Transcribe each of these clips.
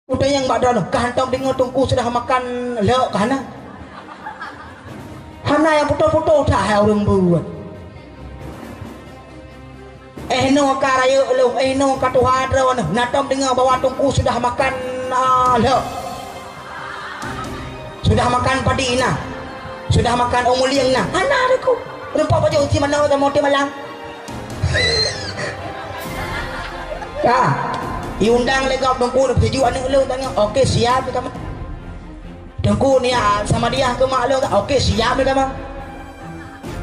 Udah yang badan kantong dengar tungku sudah makan lek kana. Hana yang foto-foto dah orang buat. No karaya lu, no katuhan rawan. Natom dengar bawa tungku sudah makan lek. Sudah makan padi na. Sudah makan omuliang na. Hana aku. Rupa baju uci mana kita mau malang. Iundang legap dengku tujuh anu lu tanya. Okey siap kamu. Dengku ni sama dia ke mak lu. Okey siap kamu.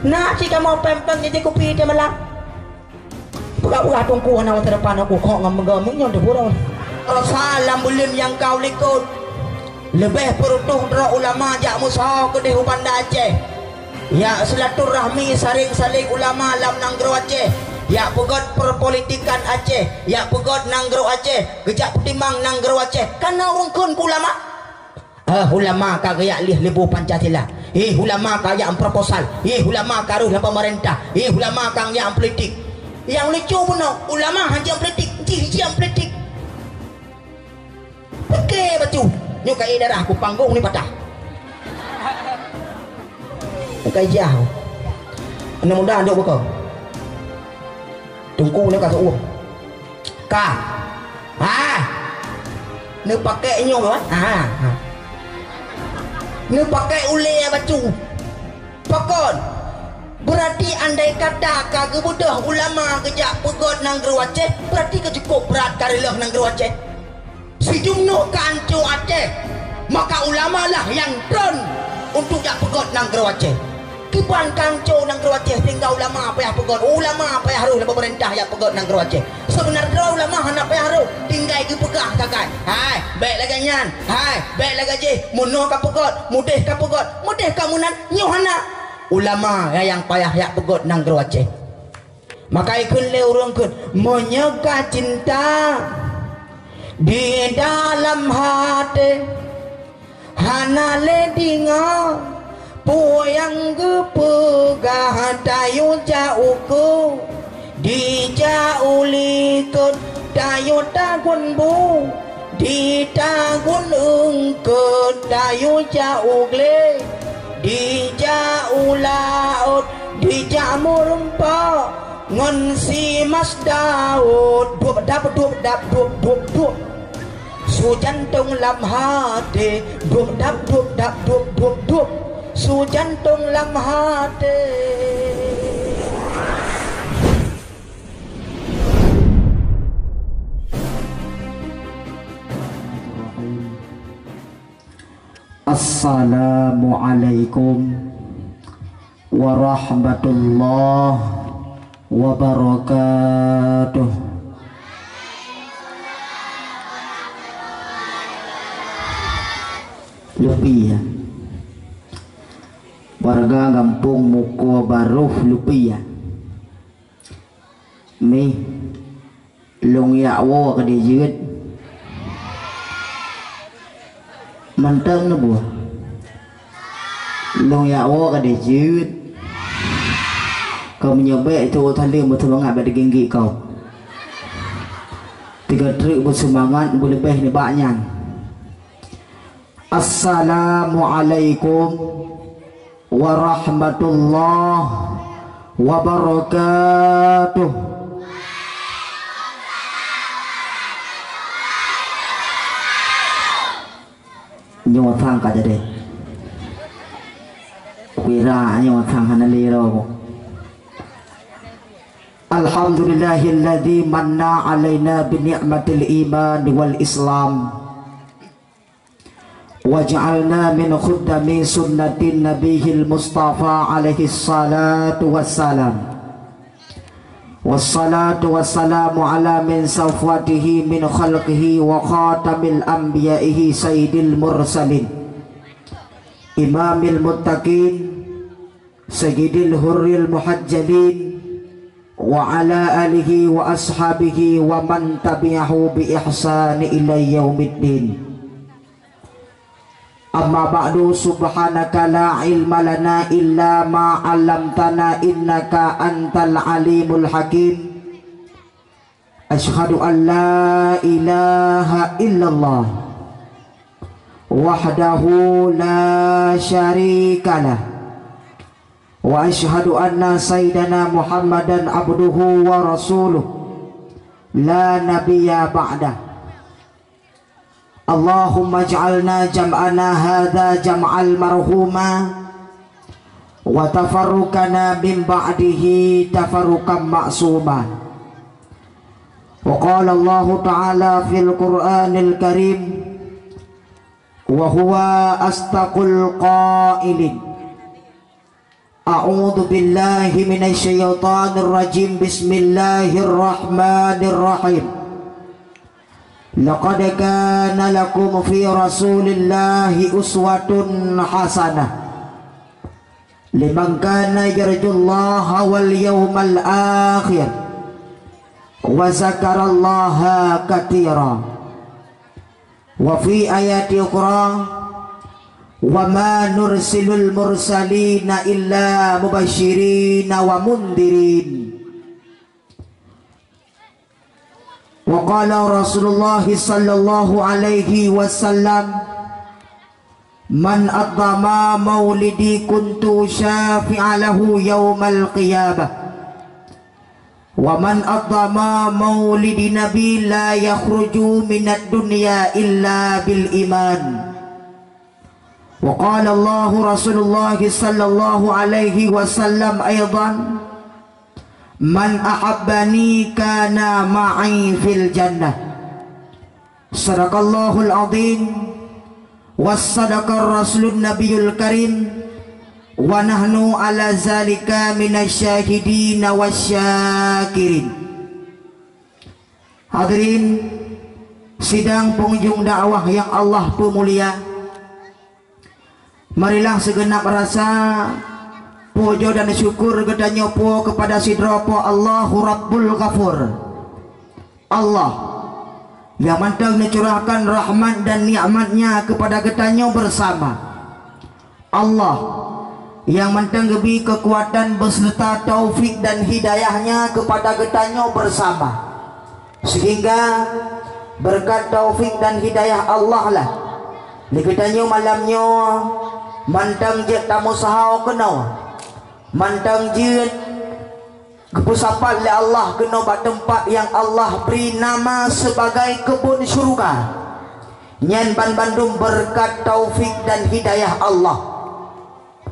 Nah si kamu pempeng jadi kopi dia malam. Buka-buka dengku anak terdepan aku kok ngam-ngam nyon deburau. Salam bulim yang kau likut. Lebih perutuh dra ulama jak musa ke dehu Banda Aceh. Ya silaturahmi saling ulama lam nanggro Aceh. Ya pegot perpolitikan Aceh, ya pegot nanggro Aceh, gejak petimbang nanggro Aceh. Karena rungkun ulama. Ulama kagaya lih lebu Pancasila. Ulama kaya proposal. Ulama karuh dalam pemerintah. Ulama kang yang politik. Yang lucu pun ulama hanya politik, jam politik. Oke baju. Nyukai darah aku panggung ni patah. Nyukai jauh. Mudah-mudahan duk buka. Tunggu ni kata uang. Ni pakai nyo kan? Ni pakai ule baju. Pakon. Berarti andai kata kagak budak ulama kejak pegot nang Gero Aceh, berarti ke cukup berat karilah nang Gero Aceh. Si jumno kancu Aceh. Maka ulama lah yang drone untuk jak pegot nang Gero Aceh. Kiban kanco nang Gero Aceh tinggal ulama apa yang pegot. Ulama apa yang harus pemerintah yang pegot nang Gero Aceh. Sebenarnya ulama hendak apa yang harus tinggal ke pegah kakak. Hai, baik lagi nyan. Hai, baik lagi je. Muno ka pegot, mudih ka pegot. Mudih kamu nan nyohana. Ulama yang payah yang pegot nang Gero Aceh. Maka ikun le urang kun menyeka cinta di dalam hati. Hana le dinga Poyang gepegah dayu jauhku di jauh likut dayu tagun bu di tagun engkut dayu jauh gle di jauh laut di jamur rempah ngon si Mas Daud dap su jantung lam hati dap su jantung lam hati. Assalamualaikum warahmatullahi wabarakatuh. Lupi ya, warga kampung Muko Baruh lupi ya. Mi long yawo ke dijit manteng na buah long yawo ke dijit kau menyoba itu tali betul banget pada genggi kau 3 trik bersemangat boleh lebih ni banyak. Assalamualaikum warahmatullahi wabarakatuh. Nyawa thang ka jadi wira nyawa thang hanaliro. Alhamdulillahilladzi manna alaina bi ni'matil iman wal islam waj'alna min khuddami sunnatin nabiyil mustafa alaihi salatu wassalam wassalatu wassalamu ala min safwatihi min khalqihi wa khatamil anbiya'ihi sayyidil mursalin imamil muttaqin sayyidil hurril muhajjalin wa ala alihi wa ashabihi wa man tabi'ahu bi ihsani ila yaumiddin. Amma ba'du, subhanaka la ilma lana illa ma 'allamtana innaka antal alimul hakim. Asyhadu an la ilaha illallah wahdahu la syarika lah, wa asyhadu anna sayyidana Muhammadan abduhu wa rasuluh la nabiyya ba'dah. Allahumma ij'alna jam'ana hadha jam'al marhuma wa tafarruqana min ba'dihi tafarruqan ma'suma. Wa qala Allah ta'ala fil Qur'anil Karim wa huwa astaqul qailin a'udzu billahi minasy syaithanir rajim. Bismillahirrahmanirrahim. Laqad kana lakum fi rasulillahi uswatun hasanah liman kana yarjullaha wal yawmal akhir wa zakarallaha katira. Wa fi ayati ukhra wa ma nursilul mursalina illa mubashirina wa mundirin. Wa qala Rasulullah sallallahu alaihi wasallam, man aqama maulidi kuntu syafi'a lahu yaumal qiyamah wa man aqama maulidi nabi la yakhruju minad dunya illa bil iman. Wa qala Allah Rasulullah sallallahu alaihi wasallam aidan, man ahabbani kana ma'i fil jannah. Sadaqallahul azim wa sadaqar rasulun nabiyul karim wa nahnu ala zalika minasyahidin wasyakirin. Hadirin sidang pengunjung dakwah yang Allah tu mulia, marilah segenap rasa puja dan syukur kita nyopo kepada sidropo Allahu Rabbul Ghafur, Allah yang mantap mencurahkan rahmat dan nikmatnya kepada kita bersama, Allah yang mantap lebih kekuatan beserta taufik dan hidayahnya kepada kita bersama, sehingga berkat taufik dan hidayah Allah lah kita malamnya mantang je tamu sahau kenal mantang jin kepusapan oleh Allah kena buat tempat yang Allah beri nama sebagai kebun syurga. Nyan Bandung berkat taufik dan hidayah Allah.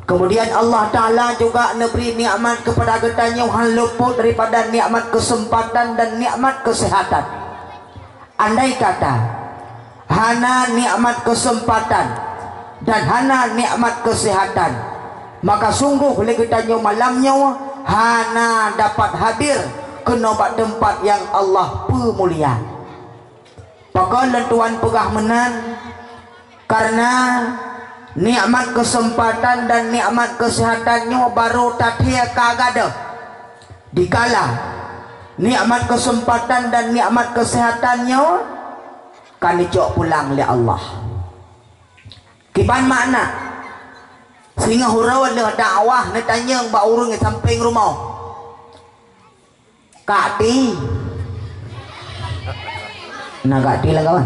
Kemudian Allah Ta'ala juga memberi nikmat kepada kita yang luput daripada nikmat kesempatan dan nikmat kesehatan. Andai kata hana nikmat kesempatan dan hana nikmat kesehatan, maka sungguh lagi tanya malamnya hana dapat hadir ke nobat tempat yang Allah pemulia. Pakailah Tuhan pegah menan karena nikmat kesempatan dan nikmat kesehatannya baru tathia kagada. Dikala nikmat kesempatan dan nikmat kesehatannya kan dicok pulang oleh Allah. Kiban makna sehingga hurawan dah dakwah nak tanya mbak urang di samping rumah. Kak Ti. Nah Kak Ti lah kawan.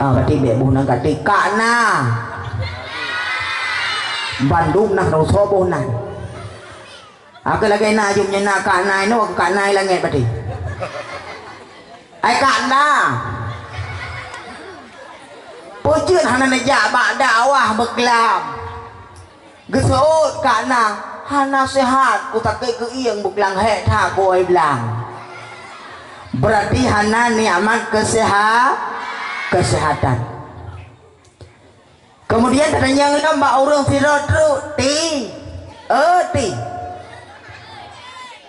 Kak Ti bek buh nang Kak Ti. Kak na. Bandung nak rau soboh na. Aku lagi na jumnya na Kak na ini Kak na langit berarti. Ai Kak na. Pujun hana nejak bak dakwah beklam. Gesot kana hana sehat ku tak ke ieng beklang he tha ku ai belang. Berarti hana nikmat kesehatan. Kemudian tanya ngam mbak urang sira ti. Ti.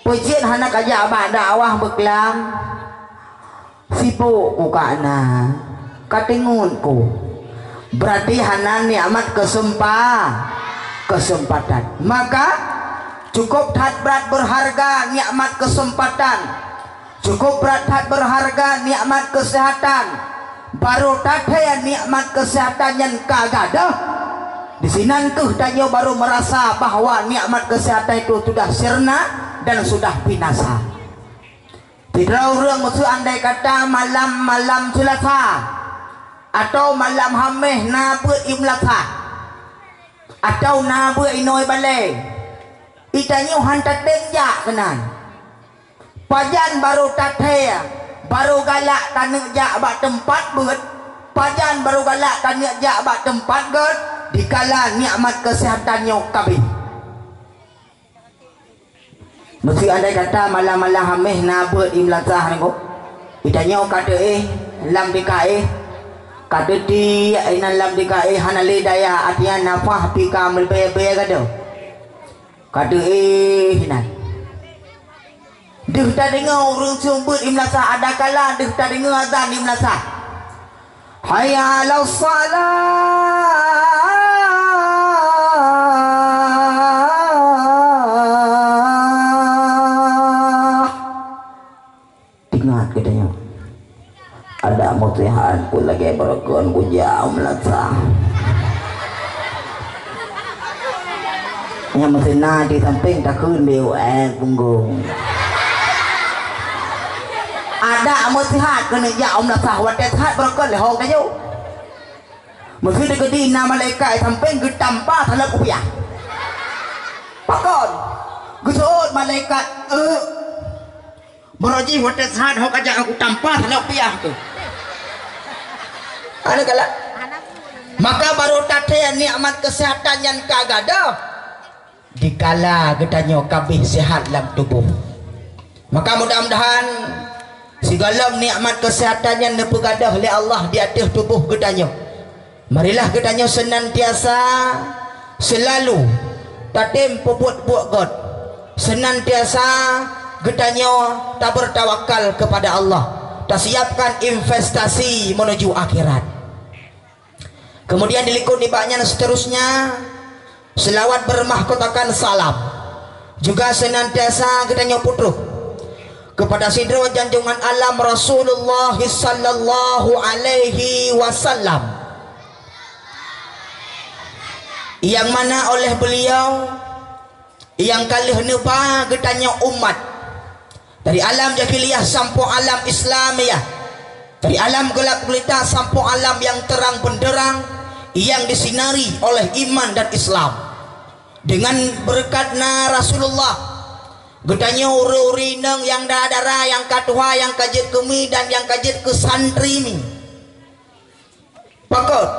Pujun hana kajak bak dakwah beklam. Sibuk ku kana. Katingunku. Berarti hana nikmat kesempatan. Maka cukup tat berat berharga nikmat kesempatan, cukup berat tat berharga nikmat kesehatan, baru tataya nikmat kesehatan yang kagada. Di sini tuh tanya baru merasa bahwa nikmat kesehatan itu sudah sirna dan sudah binasa. Tidak orang musuh andai kata malam Selasa atau malam hameh na beut imlakha atau na beut inoi balai itanyo hantat denja kenan pajan baru tathea baru galak tanek jak bak tempat beut pajan baru galak tanek jak bak tempat geut dikala nikmat kesehatannya kabeh. Mesti andai kata malam-malam hameh na beut imlakha niko itanyo kata lam dikai kata di ainan lam dikai hanale daya atian nafah pika melbe-be kata kata hinan deh tak dengar orang sumber imlasa ada kala deh tak dengar azan imlasa hayya 'alas salah ingat katanya ada mutihan ku lagi berkon ku jauh melasa yang mesti di samping tak kun beu punggung ada mutihan kena jauh melasa wadah hat berkon le hong kayu mesti dikedi nama malaikat samping getampa salah kupiah pakon gesot malaikat Boroji wadah hat hok aja aku tampa salah kupiah tu ada kala maka baru tadhe nikmat kesehatan yang kagada dikala gedanyo kabeh sehat dalam tubuh maka mudah-mudahan segala nikmat kesehatan yang dipegadah oleh Allah di atas tubuh gedanyo marilah gedanyo senantiasa selalu tatim puput-puput god senantiasa gedanyo tak bertawakal kepada Allah tak siapkan investasi menuju akhirat. Kemudian dilikut nibaknya seterusnya selawat bermahkotakan salam juga senantiasa kita putuh kepada sidro janjungan alam Rasulullah sallallahu alaihi wasallam yang mana oleh beliau yang kalih nuba getanya umat dari alam jahiliyah sampai alam Islamiyah dari alam gelap gulita sampai alam yang terang benderang yang disinari oleh iman dan Islam dengan berkatna Rasulullah gedanya uri-uri neng yang dadara yang katua yang kajit kemi dan yang kajit ke santri ni pakot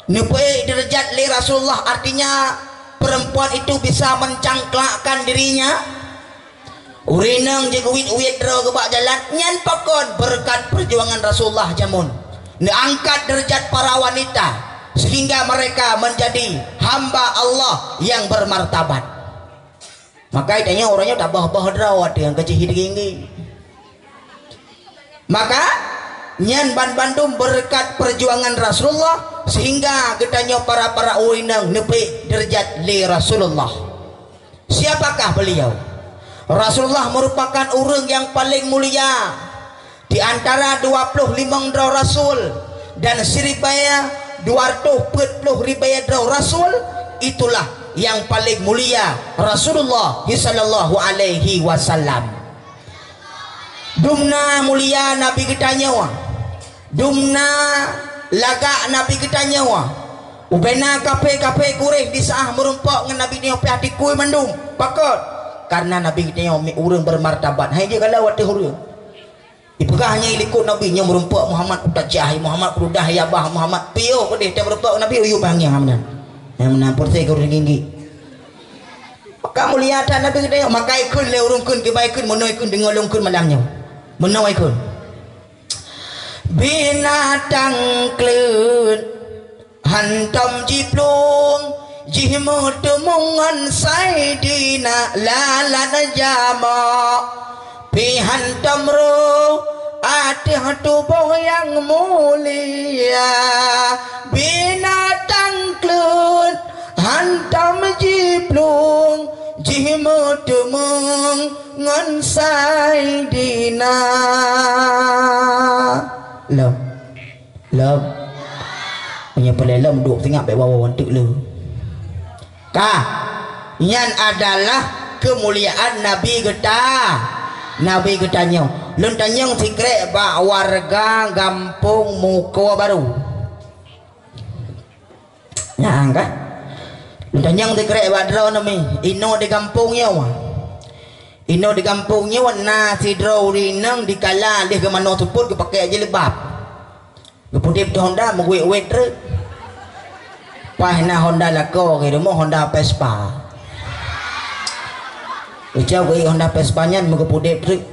nupai derajat li Rasulullah artinya perempuan itu bisa mencangklakkan dirinya uri neng je uit dro gebak jalan nyan pakot berkat perjuangan Rasulullah jamun angkat derajat para wanita sehingga mereka menjadi hamba Allah yang bermartabat maka idanya orangnya tak bah-bah drawat yang kecil tinggi maka nyan ban Bandung berkat perjuangan Rasulullah sehingga gedanya para uinang nepi derajat li Rasulullah. Siapakah beliau? Rasulullah merupakan orang yang paling mulia di antara 25 rasul dan siribaya 240 ribu rasul itulah yang paling mulia Rasulullah sallallahu alaihi wasallam. Dumna mulia Nabi kita nyawa, dumna laga Nabi kita nyawa. Ubena kape kureh di sah merumpak dengan Nabi ni opeh atikui mandum pakot karena Nabi kita nyawa urang bermartabat. Hai dia kalau wati hurung. Ipegahnya ilikut Nabi nya merumpak Muhammad utajah Muhammad udah ya bah Muhammad pio kodeh dia merumpak Nabi uyu bangnya hamnan. Yang menampur saya kurang tinggi. Maka mulia ta Nabi kita maka ikun le urungkun kebaikun monoikun dengolongkun malangnya. Menawaikun. Binatang kleut hantam jiplung jihmut mungan saidina lalana jama pihantam roh ati tubuh yang mulia binatang kleut hantam jiplung jihmut mungan saidina love punya pelelem duk tengah baik bawah wantik le kah yang adalah kemuliaan Nabi getanya lentanyang sikrek bak warga gampung muka baru Yang kah? Tanyang di kerek badraw nami. Ino di kampungnya wa. Ino di kampungnya wa na si draw rinang di kala dia ke mano tuput ke pakai aja lebab. Keputip tu Honda mengwek-wek terus. Pahna Honda lako ke demo Honda Vespa. Ucap ke Honda Vespa nya mengkeputip terus.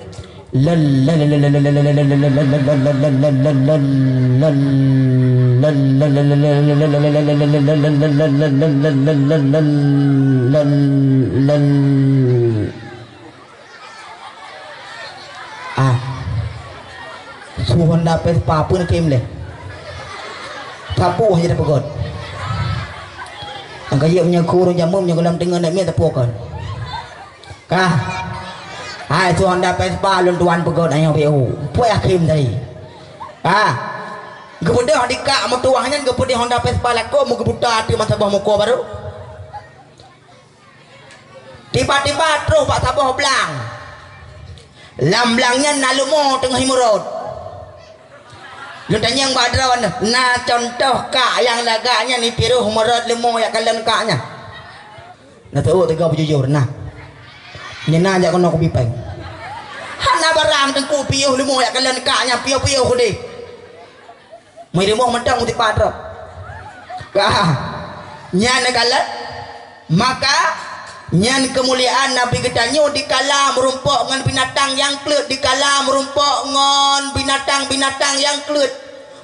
Su Honda Vespa pun kim le. Tapu hanya dapat god. Ang kaya punya kurung jamum yang dalam tengah nak minta tapu kan. Kah? Hai tu Honda Vespa lun tuan pegot ayang PU. Puai akhim tadi. Kemudian dikak metuahnya kemudian Honda Vespa lako mu kebuta di masa bawah muka baru. Tiba-tiba terus Pak Sabah belang. Lamblangnya nalumo tengah himurut. Lu tanya yang badrawan na contoh kak yang laganya ni piruh merot lemo ya kalian kaknya. Nah tahu tiga jujur nah. Nyena aja kono kopi peng. Hana barang tengku piuh lemo ya kalian kaknya piuh-piuh kudi. Mai demo mentang uti padrop. Kah. Nyana kalian maka nyan kemuliaan Nabi getanyo dikala merumpok ngan binatang yang kelut, dikala merumpok ngan binatang-binatang yang kelut,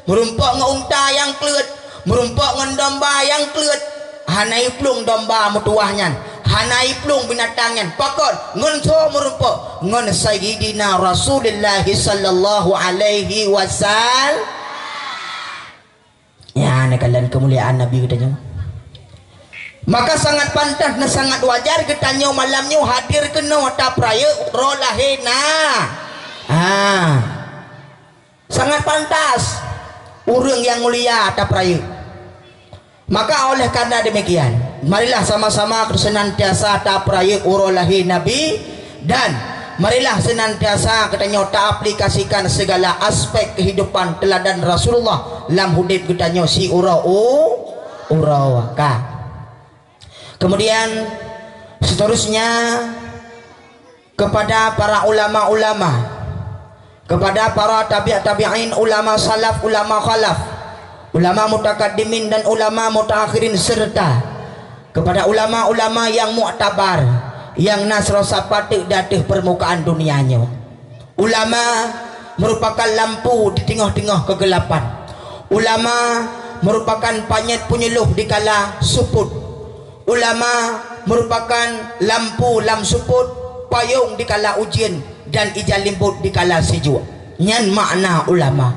merumpok ngan unta yang kelut, merumpok ngan domba yang kelut. Hanai plung domba mutuahnya, hanai plung binatangnya. Pakon ngan so merumpok ngan sayyidina Rasulullah sallallahu alaihi wasallam. Ya nekalan kemuliaan Nabi getanyo. Maka sangat pantas dan sangat wajar getanyo malamnya hadir kena tap raya rolahena. Sangat pantas urang yang mulia tap raya. Maka oleh karena demikian, marilah sama-sama senantiasa tap raya urolahi Nabi dan marilah senantiasa getanyo ta aplikasikan segala aspek kehidupan teladan Rasulullah dalam hidup getanyo si urawaka. Kemudian seterusnya kepada para ulama-ulama, kepada para tabi'in, ulama salaf, ulama khalaf, ulama mutakaddimin dan ulama mutaakhirin, serta kepada ulama-ulama yang mu'tabar, yang nasro sapatik datih permukaan dunianya. Ulama merupakan lampu di tengah-tengah kegelapan. Ulama merupakan panyet penyeluh di kala suput. Ulama merupakan lampu lam suput, payung di kala ujian dan ijal limput di kala sejuk. Nyan makna ulama.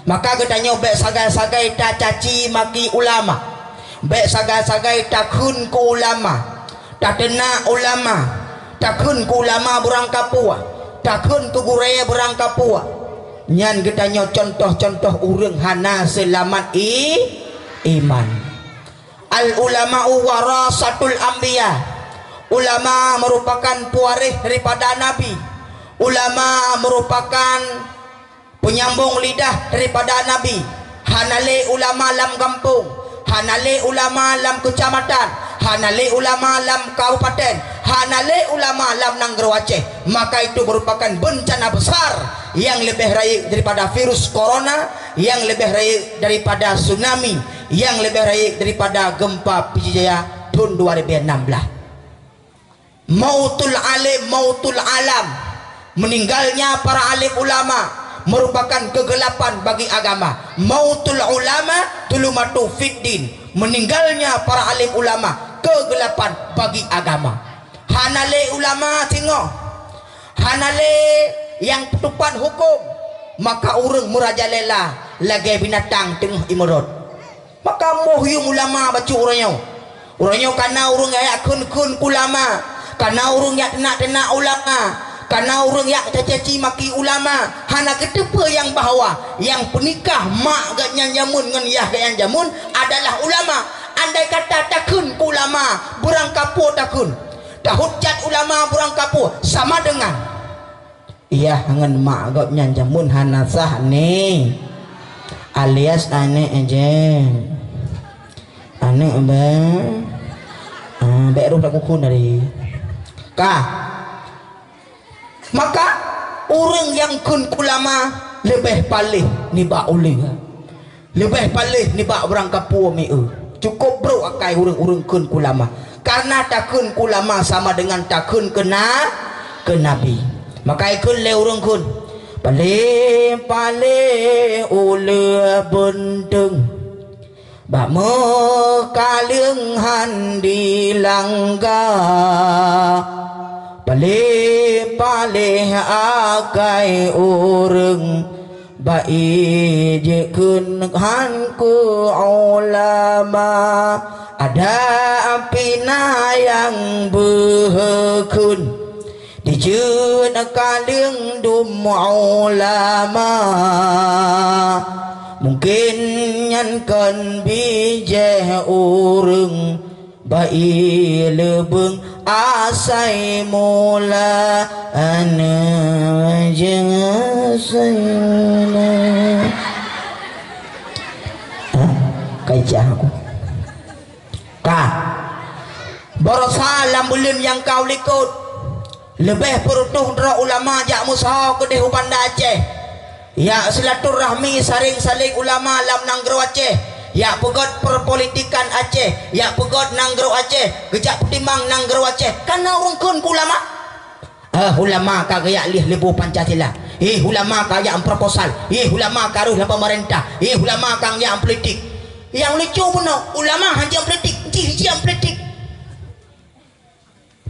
Maka katanya baik sagai-sagai tak caci maki ulama, baik sagai-sagai tak kun ku ulama, tak kena ulama, tak kun ku ulama burang kapua, tak kun ku guraya burang kapua. Nyan katanya contoh-contoh urang hana selamat iman. Al ulama'u warasatul anbiya. Ulama merupakan pewaris daripada Nabi. Ulama merupakan penyambung lidah daripada Nabi. Hanale ulama lam kampung, hanale ulama lam kecamatan, hanale ulama lam kabupaten, hanale ulama lam Nanggro Aceh. Maka itu merupakan bencana besar yang lebih raih daripada virus corona, yang lebih raih daripada tsunami, yang lebih raih daripada gempa Pijaya tahun 2016. Mautul alim, mautul alam, meninggalnya para alim ulama merupakan kegelapan bagi agama. Mautul ulama tulumatu fiddin, meninggalnya para alim ulama kegelapan bagi agama. Hanale ulama tengok, hanale yang tupan hukum, maka urang murajalela lagi binatang tengah imurut. Maka muhyum ulama baca urangnya karena urang ya kun ulama, karena urang ya tenak ulama, karena urang ya caci maki ulama. Hana ketepa yang bahawa yang penikah mak gak yang jamun dengan yah gak yang jamun adalah ulama. Andai kata takun ulama burang kapur takun, dah hujat ulama burang kapur sama dengan iya dengan mak gak yang jamun hana sah nih alias ane ejeng. Aneh beruh tak kukun dari kah maka orang yang kun ulama lebih palih ni ba ulih lebih palih ni ba orang kapua mi cukup bro akai orang-orang kun ulama karena takun ulama sama dengan takun kena ke nabi maka ikun le orang kun palih ule benteng bak mekaliang handi langga palih akai urang bai jekeun hanku ulama ada pina yang behekeun dijeun kaliang dum ulama mungkin nyankan bijeh urang bai lebeng asai mula ana jeung asayna kaijah aku kah barasalam bulan yang kau likut lebih perutuh dra ulama jak musaha ke deh Banda Aceh ya silaturahmi saling ulama lam nanggro Aceh ya pegot perpolitikan Aceh ya pegot nanggro Aceh gejak petimbang nanggro Aceh karena orang kun ulama ulama kagak lih lebu Pancasila ulama kagak proposal ulama karuh dalam pemerintah ulama kang yang politik yang lucu benar ulama hanya politik yang politik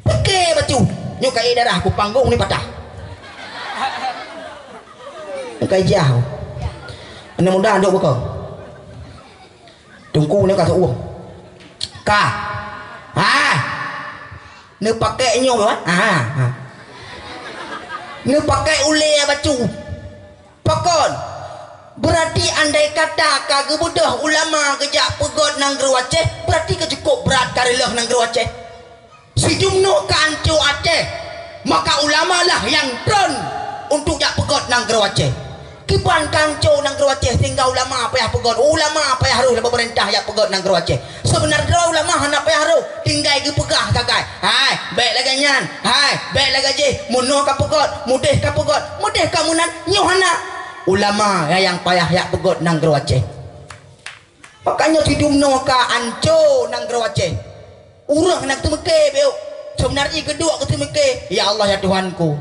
pakai baju nyukai darah aku panggung ni patah cái jauh ini mudah duk bekal tungku ni kata uang ka ni pakai nyo kan ni pakai ule baju pakon berarti andai kata kagak budah ulama kejak pegot nang Gero Aceh berarti cukup berat karilah nang Gero Aceh sejumno kancu Aceh maka ulama lah yang don untuk jak pegot nang Gero Aceh kipan kanco nang Gero Aceh tinggal ulama payah pegot ulama payah haruh dalam pemerintah yang pegot nang Gero Aceh sebenarnya ulama hendak payah haruh tinggal ke pegah kagai baik lagi nyan baik lagi je munuh ka pegot mudih ka munan nyohana ulama yang payah yang pegot nang Gero Aceh makanya hidupno ka anco nang Gero Aceh urang nak temeke beu sebenarnya kedua ke temeke ya Allah ya Tuhanku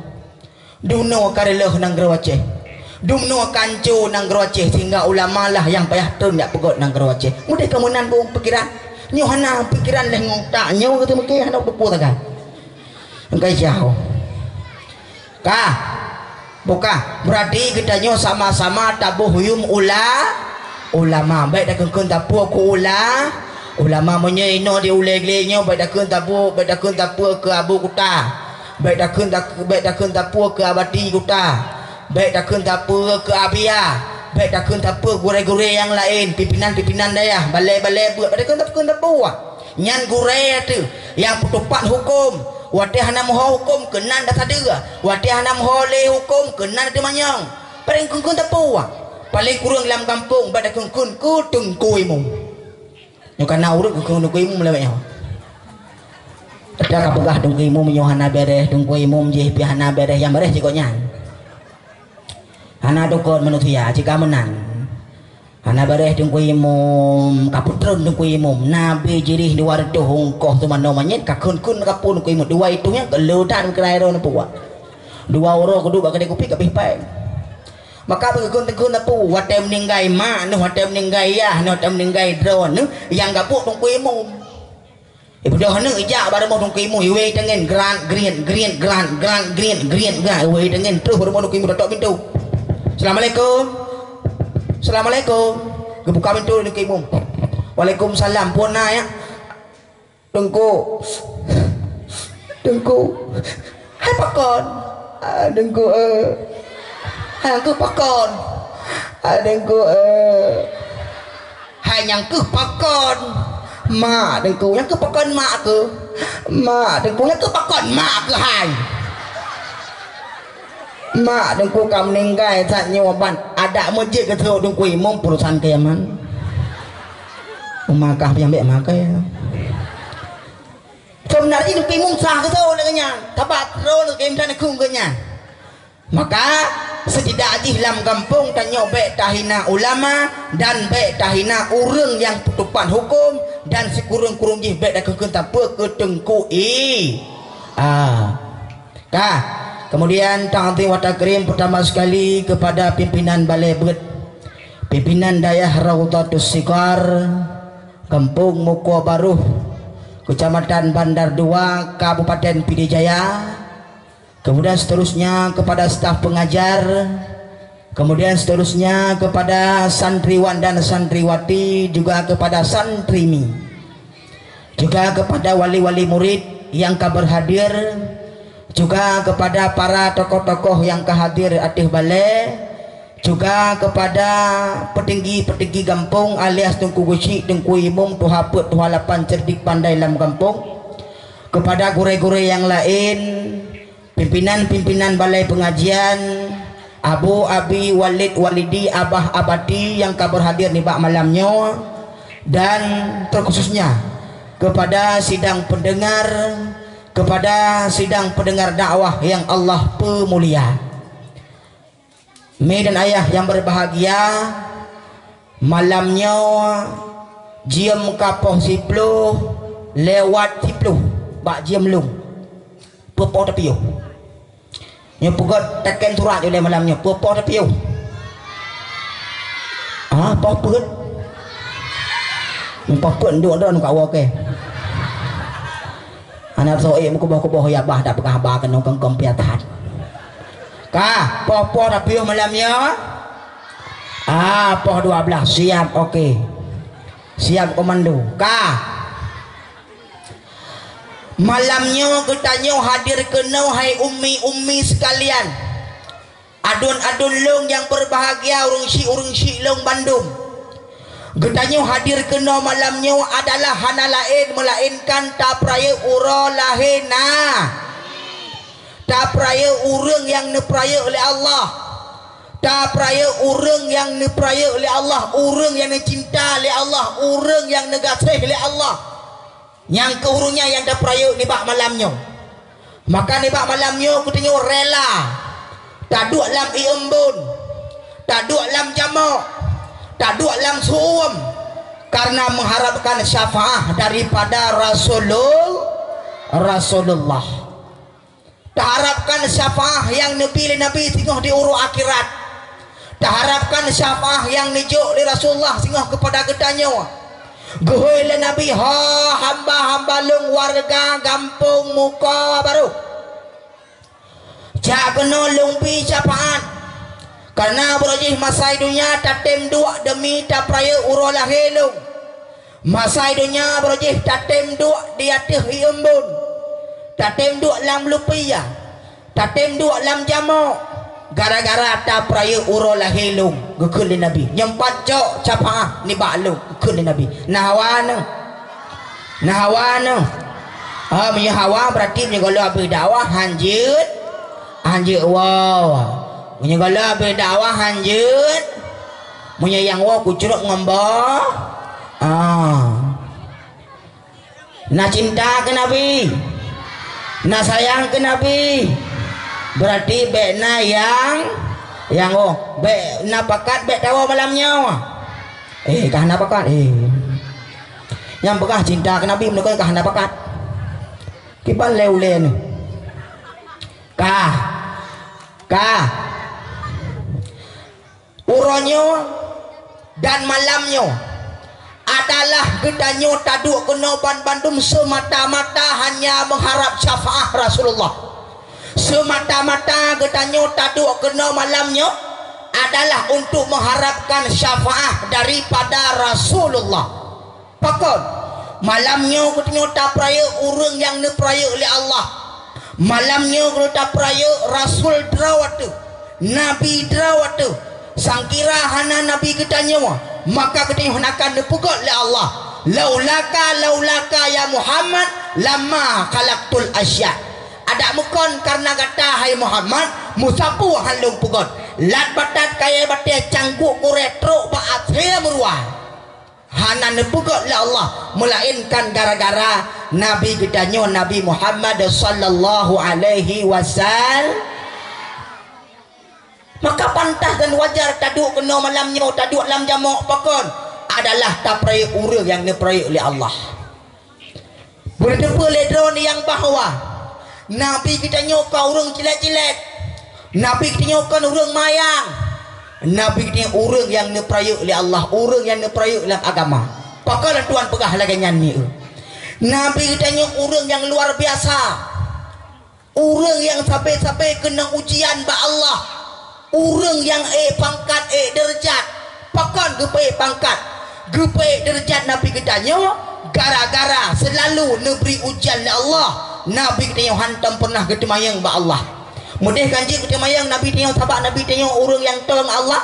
duno karelah nang Gero Aceh dumno kancu nang Gero Aceh sehingga ulama lah yang payah turun yak pegot nang Gero Aceh mudah kemunan bung pikiran nyohana pikiran leh ngotak nyo ketemu ke hendak bepu takan engkai jauh kah buka berarti kita nyo sama-sama tabuh huyum ulama baik dah keun tapu ku ulama menyeino di uleg-lenyo baik dah keun tapu ke abu kuta baik dah keun tapu ke abadi kuta baik dah keun tapu ke abia baik dah keun tapu gure-gure yang lain pimpinan daya balai-balai buat pada keun tapu nyan gure tu yang putupat hukum wate hana moho hukum kenan dah sadera wate hana moho le hukum kenan tu manyang paling keun tapu paling kurang dalam kampung baik dah keun ku tungkuimu nyukana urut tungkuimu melewek ada kapegah tungkuimu menyohana beres tungkuimu je pihana beres yang beres jiko nyan hana dokon manusia jika menan hana beres dengku imum kaputron dengku imum nabi jirih dua retu hongkoh tu mana manyet kakun kapun dengku imum dua itu yang keludan kelahiran puak dua orang kedua kedai kopi kapih pai maka berkun tapu watem ninggai ma nu watem ninggai ya nu watem ninggai drone yang gapuk dengku imum ibu dah nu ija bar mo dengku imum iwe tengen grand green iwe tengen terus bar mo dengku imum tok pintu Assalamualaikum kebuka pintu dengku imum Waalaikumsalam puana ya dengku hai pakon dengku hai ke pakon dengku hai yang ke pakon ma dengku yang ke pakon ma ke ma dengku yang ke pakon ma ke hai mak dengku kam ninggai tak nyawaban ada masjid ke tu dengku imam perusahaan kiaman Makah yang baik makai. Sebenarnya itu pimung sah ke tu lekanya. Tabat rol ke imtan kung kenya. Maka setidaknya dalam kampung tanya baik tahina ulama dan baik tahina urang yang putupan hukum dan sekurang-kurang jih baik dah kekun tanpa ketengku kemudian ta'zim wa takrim pertama sekali kepada pimpinan Balai Bet, pimpinan Dayah Raudhatus Siqar, Kampung Muko Baruh, Kecamatan Bandar 2, Kabupaten Pidijaya. Kemudian seterusnya kepada staf pengajar, kemudian seterusnya kepada santriwan dan santriwati, juga kepada santrimi, juga kepada wali-wali murid yang berhadir, juga kepada para tokoh-tokoh yang kehadir atih balai, juga kepada petinggi-petinggi kampung alias Tengku Gusi, Tengku Imum, Tuhaput, Tuhalapan, cerdik pandai dalam kampung, kepada gure-gure yang lain, pimpinan-pimpinan balai pengajian, Abu Abi Walid Walidi, Abah Abadi yang berhadir di bak malamnya, dan terkhususnya kepada sidang pendengar, kepada sidang pendengar dakwah yang Allah pemulia. Me dan ayah yang berbahagia, malamnya jiem kapoh sipluh lewat sipluh bak jiem lung pepoh tepiuh nyepugot teken surat oleh malamnya pepoh tepiuh poh put put nduk dah nuk awak ke anak soe mukuboh-kuboh ya bah dak begah kan nong kengkong piatat ka poh tepiuh malamnya poh 12 siap. Oke, siap komando ka. Malamnya ketanya hadir kena hai ummi sekalian, adun-adun long yang berbahagia, urung si long Bandung. Ketanya hadir kena malamnya adalah hana lain melainkan tapraya ura lahena, tapraya urang yang nepraya oleh Allah, tapraya urang yang nepraya oleh Allah, urang yang dicinta oleh Allah, urang yang negasih oleh Allah, yang kehurungnya yang dah peraya ni bak malamnya. Maka ni bak malamnya aku tengok rela tak duk lam iembun, tak duk lam jamak, tak duk lam suum, karena mengharapkan syafaah daripada Rasulullah. Tak harapkan syafaah yang Nabi tengok di uru akhirat, tak harapkan syafaah yang nijuk di Rasulullah tengok kepada gedanya. Guhil Nabi hamba-hamba lung warga kampung Muka Baru jak kena lumpi syafaat karena berajih masai dunia tatem dua demi tapraya urolah helung masai dunia berajih tatem dua di atas iembun, tatem dua lam lupiya, tatem dua lam jamak, gara-gara tapraya urolah helung gukul Nabi nyempat cok capaah ni baklung gukul Nabi nahawana punya hawa berarti punya gala berdakwah hanjut wow punya gala berdakwah hanjut punya yang wow kucuruk ngembah nak cinta ke Nabi, nak sayang ke Nabi, berarti bekna yang bek napakat bek tawa malamnya kah napakat yang bekah cinta ke Nabi menukar kah napakat kipan leule ni kah uronyo dan malamnya adalah gedanya taduk kena Bandung semata-mata hanya mengharap syafaah Rasulullah, semata-mata gedanya taduk kena malamnya adalah untuk mengharapkan syafaah daripada Rasulullah. Pakon malamnya gedanya tapraya urang yang nepraya oleh Allah, malamnya gedanya tapraya Rasul drawatu, Nabi drawatu, sangkira hana Nabi gedanya maka gedanya akan dipugot oleh Allah. Laulaka ya Muhammad lama khalaqtul asya, ada mukon karena kata hai Muhammad musapu halung pugot lat batat kaya batia cangguk kuretro baat saya meruah hana nepegot le Allah, melainkan gara-gara Nabi gedanyo Nabi Muhammad sallallahu alaihi wasallam. Maka pantas dan wajar taduk kena malamnya, taduk lam jamak pakon adalah taprai urang yang neprai oleh Allah. Berdepa ledron yang bahawa Nabi kita nyoka urang cilet-cilet, Nabi kita nyoka urang mayang, Nabi kita urang yang neprai oleh Allah, urang yang neprai oleh agama. Pakal tuan pegah lagi nyanyi. Nabi kita nyoka urang yang luar biasa, urang yang sampai-sampai kena ujian ba Allah, urang yang pangkat derajat, pakal gepe pangkat gepe derajat Nabi kita nyoka gara-gara selalu neberi ujian oleh Allah. Nabi kita yang hantam pernah ketemayang ba Allah. Mudih kanji ketemayang Nabi kita yang sabak Nabi kita yang urang yang tolong Allah.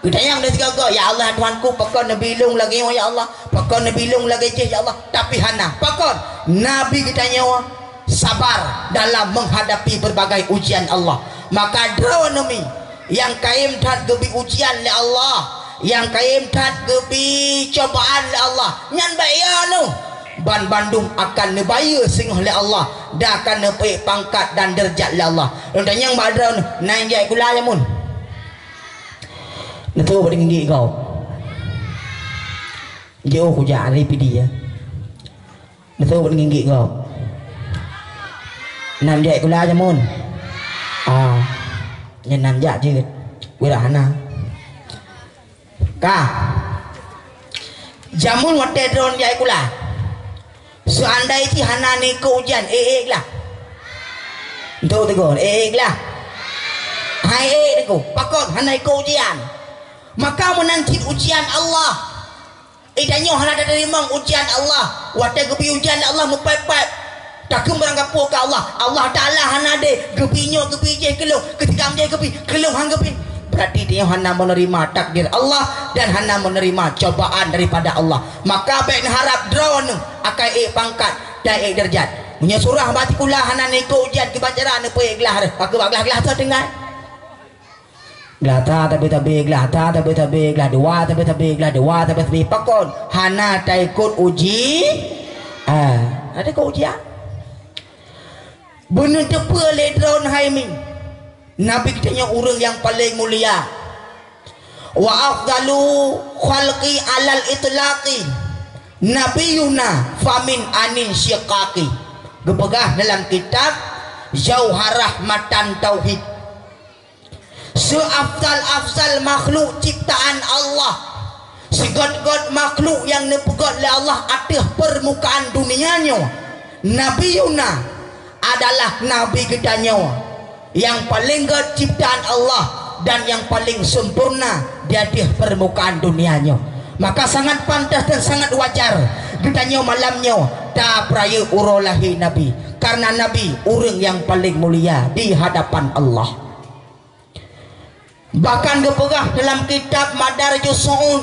Kita yang dah segala ya Allah Tuhanku pakon Nabi lung lagi ya Allah, pakon Nabi lung lagi ya Allah. Tapi hana pakon Nabi kita yang sabar dalam menghadapi berbagai ujian Allah. Maka dronomi yang kaim dat gebi ujian oleh Allah, yang kaim dat gebi cobaan oleh Allah, nyan bayar nu ban Bandung akan nebaya sing oleh Allah, dah akan nepe pangkat dan derajat oleh Allah. Dan yang badran naik jai kula ya mun netu pada gigi kau jauh hujan hari pidi ya netu pada gigi kau nam jai kula ya mun nhân nam dạ chứ quê đã hana ka jamun wate drone jai kula seandainya hana ni ko ujian lah tu tegur lah hai tegur pakon hana ko ujian maka menanti ujian Allah idanyo hana dari mang ujian Allah wate gebi ujian Allah mepepep tak berangkat ke Allah. Allah Ta'ala hana de gebinyo gebi je kelung ketika menjadi gebi kelung hang gebi, berarti dia hana menerima takdir Allah dan hana menerima cobaan daripada Allah. Maka baik harap drone akan pangkat dan derajat punya surah bati kula hana ni ko ujian kebacaran ne pe gelah aku gelah tu dengar gelata tapi gelata gelah dua tapi gelah dua tapi pakon hana tai ikut uji ada ko ujian benar tepa ledron haimin Nabi kita yang urang yang paling mulia wa afdalu khalqi alal itlaqi nabiyuna famin anin syiqaqi gepegah dalam kitab Jauharah Matan Tauhid seafdal makhluk ciptaan Allah, segod-god makhluk yang nepegot oleh Allah atas permukaan dunianya, nabiyuna adalah Nabi kita nyawa yang paling god ciptaan Allah dan yang paling sempurna di atas permukaan dunianya. Maka sangat pantas dan sangat wajar kita nyawa malamnya tak peraya urolahi Nabi, karena Nabi orang yang paling mulia di hadapan Allah. Bahkan dipegah dalam kitab Madarijus Su'ud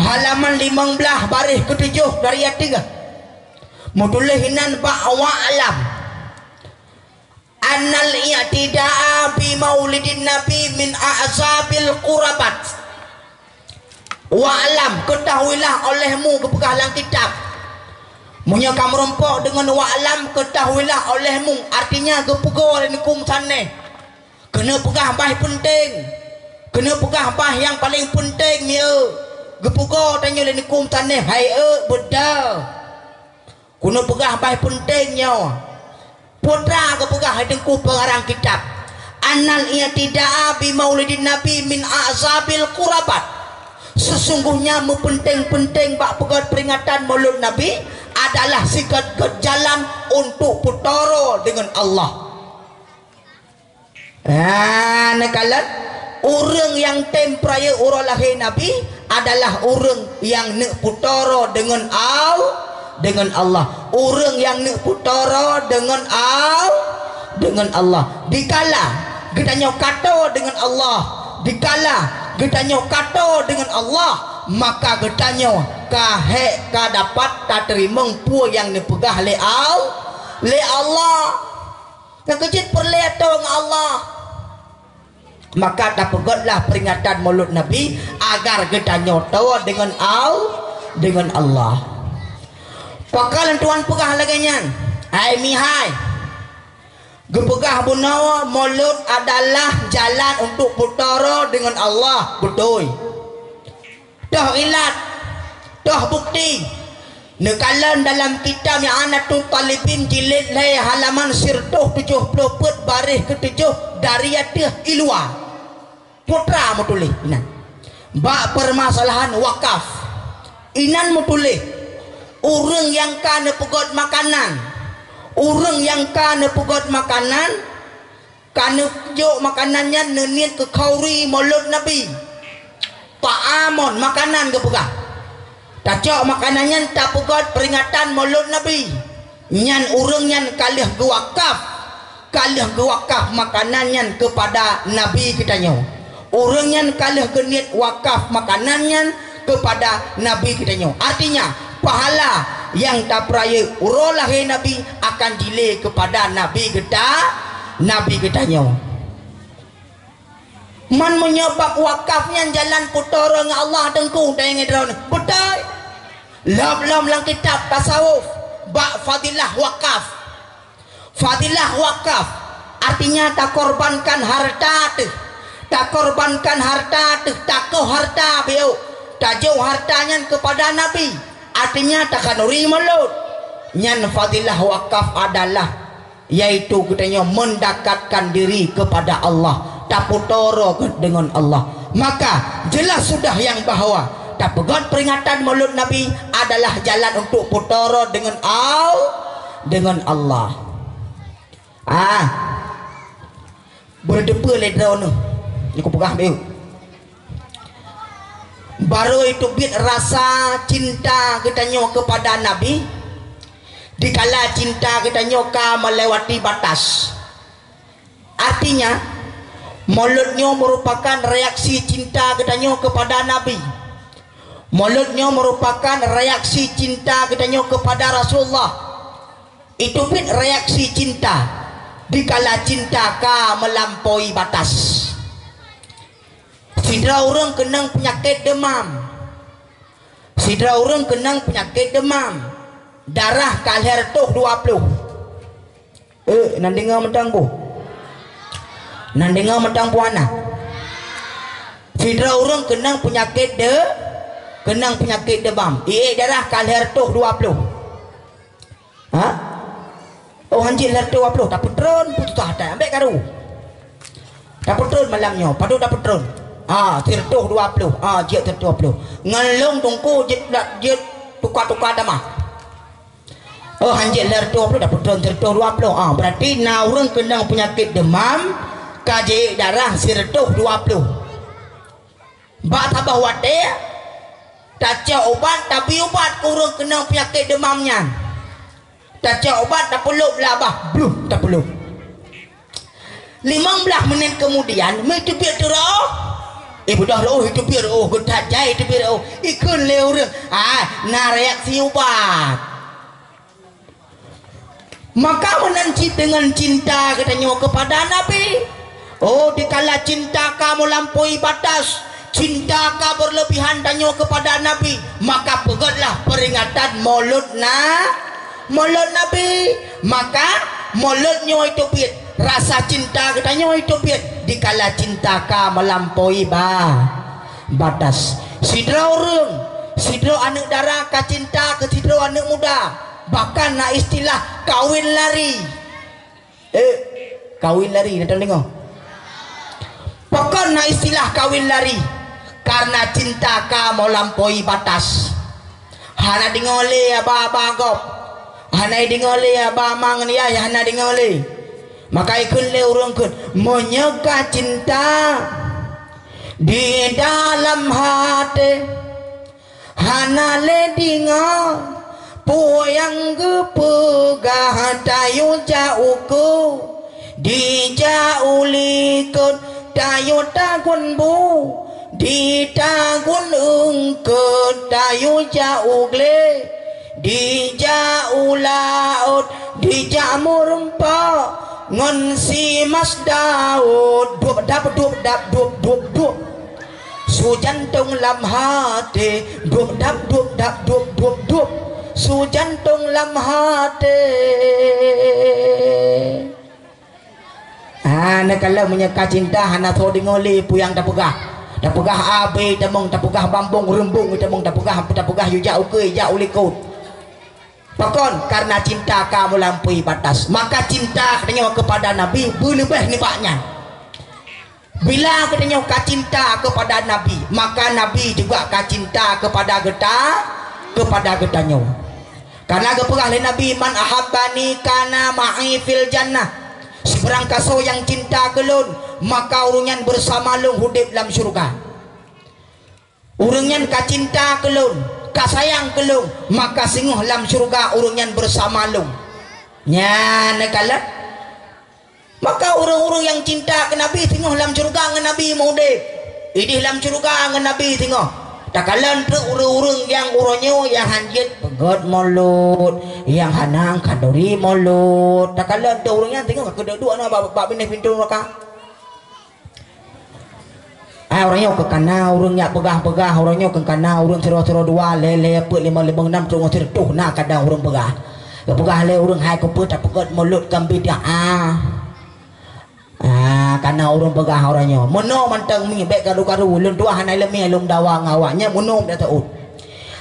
halaman 15 baris ke-7 dari ayat 3 mutulihinan bahwa alam annal i'tida'a bi maulidin nabi min a'zabil qurabat wa alam ketahuilah olehmu kepegah dalam kitab munya kamu rempok dengan wa alam ketahuilah olehmu, artinya kepegah oleh nikum saneh kena pegah bah penting, kena pegah bah yang paling penting ni kepegah tanya oleh nikum saneh hai bedah kuno pegah baik pentingnya putra ke pegah dengku pengarang kitab annal i'tida'a bi maulidin nabi min a'zabil qurabat, sesungguhnya penting-penting bak pegat peringatan maulid nabi adalah sikat ke jalan untuk putoro dengan Allah. Nekalat orang yang tempraya urolahi nabi adalah orang yang nak putoro dengan Allah, orang yang nak putara dengan Allah. Dikala gedanya kata dengan Allah, dikala gedanya kata dengan Allah, maka gedanya kahek ka dapat tak terima pu yang dipegah le Allah. Yang kecil perlihat dengan Allah. Maka tak pegotlah peringatan Maulud Nabi agar kita nyoto dengan Allah. Pakalan tuan pegah lagi nyan. Hai mihai. Gepegah bunawa Maulud adalah jalan untuk putara dengan Allah. Betul. Dah ilat. Dah bukti. Nekalan dalam kitab I'anatul Talibin jilid lai halaman sirtuh 70 baris ke-7 dari atas ilwa. Putra mu tulis inan. Bak permasalahan wakaf. Inan mu tulis. Orang yang kana pegot makanan. Orang yang kana pegot makanan. Kana juk makanannya neniat ke kauri Maulud Nabi. Ta'amon makanan ke pegah. Tak cok makanannya tak pegot peringatan Maulud Nabi. Nyan orang yang kalih ke wakaf. Kalih ke wakaf makanannya kepada Nabi kitanya. Orang yang kalah genit wakaf makanannya kepada Nabi kita nyo. Artinya pahala yang tak peraya urolah Nabi akan dile kepada Nabi kita nyo. Man menyebab wakafnya jalan putara dengan Allah dengku dan yang drone. Betul. Lam kitab tasawuf bak fadilah wakaf. Fadilah wakaf artinya tak korbankan harta tu. Tak korbankan harta, tak kau harta beliau, tak jauh hartanya kepada Nabi. Artinya tak kanuri Maulud. Nyan fadilah wakaf adalah yaitu katanya mendekatkan diri kepada Allah, tak putara dengan Allah. Maka jelas sudah yang bahawa tak pegat peringatan Maulud Nabi adalah jalan untuk putara dengan Allah. Berdepa ledra nu. Aku pegah beu. Baru itu bit rasa cinta kita nyo kepada Nabi. Dikala cinta kita nyo ka melewati batas. Artinya Maulud nyo merupakan reaksi cinta kita nyo kepada Nabi. Maulud nyo merupakan reaksi cinta kita nyo kepada Rasulullah. Itu bit reaksi cinta. Dikala cinta ka melampaui batas. Sidra orang kenang penyakit demam. Sidra orang kenang penyakit demam. Darah kalher tuh 20. Nan dengar mentang bu. Nan dengar mentang puana. Sidra orang kenang penyakit demam. Darah kalher tuh 20. Oh hanjil ler 20 tak petron putus ada ambek karu. Tak petron malamnya, padu tak petron. Tertuh 20. Dia tertuh 20. Ngelung tungku dia tukar-tukar damah. Oh hanjil ler 20 dah petron tertuh 20. Berarti na orang kena penyakit demam, kaji darah sirtuh 20. Bak tabah wate tak cak obat tapi obat kurang kena penyakit demamnya. Tak cak obat tak perlu belabah. Blum tak perlu. 15 menit kemudian mereka biar terah. Budak lo itu biar getat jai itu biar ikun leu orang. Na reaksi obat. Maka menanci dengan cinta katanya kepada Nabi. Dikala cinta kamu lampaui batas, cinta ka berlebihan tanya kepada Nabi, maka pegatlah peringatan Maulud Nabi. Maka Mauludnya itu biar rasa cinta katanya itu biar dikala cinta ka melampaui batas. Sidra orang, sidra anak darah ka cinta ke sidra anak muda, bahkan na istilah kawin lari. Kawin lari datang tengok. Bahkan na istilah kawin lari karena cinta ka melampaui batas. Hana dingole aba gop, hana dingole aba mang ni ayah hana dingole. Maka ikun le urang kun menyeka cinta di dalam hati hana le dinga poyang gepegah tayu jauhku di jaulikut tayu tagun bu di tagun ungkut tayu jauh le di jauh laut di jamur rempa ngon si Mas Daud dup dap dup dap dup dup dup su jantung lam hati dup dap dup dap dup dup dup su jantung lam hati. Nak kalau menyeka cinta hana tho dingoli puyang tapugah abe tamong tapugah bambung rembung tamong tapugah yuja ukui ja ulikut. Pakon karena cinta kamu lampaui batas, maka cinta katanya kepada Nabi berlebih nibaknya. Bila katanya cinta kepada Nabi, maka Nabi juga cinta kepada getanya. Karena keperah Nabi man ahabbani kana ma'i fil jannah. Seberang kaso yang cinta kelun, maka urungan bersama lung hudip dalam syurga. Urungan ka cinta kelun, ka sayang kelung, maka singuh dalam syurga urungan bersama lung. Nya nakala. Maka urung-urung yang cinta ke Nabi singuh dalam syurga dengan Nabi hudip. Idih dalam syurga dengan Nabi singuh. Tak kalan tu urung-urung yang uronyo yang hanjit pegot mulut, yang hanang kadori mulut. Tak kalan tu urungnya tengok kedua-dua na bab ini pintu neraka. Orangnya ke kana urungnya pegah-pegah, orangnya ke kana urung cero-cero dua lele pe 5 5 6 tunggu tuh na kadang urung pegah. Ke pegah le urung hai ke pe tak pegot mulut kambi dia. Karena urung pegah orangnya mono manteng mi bek karu-karu lun dua hanai lemi lung dawang awaknya mono dah tahu.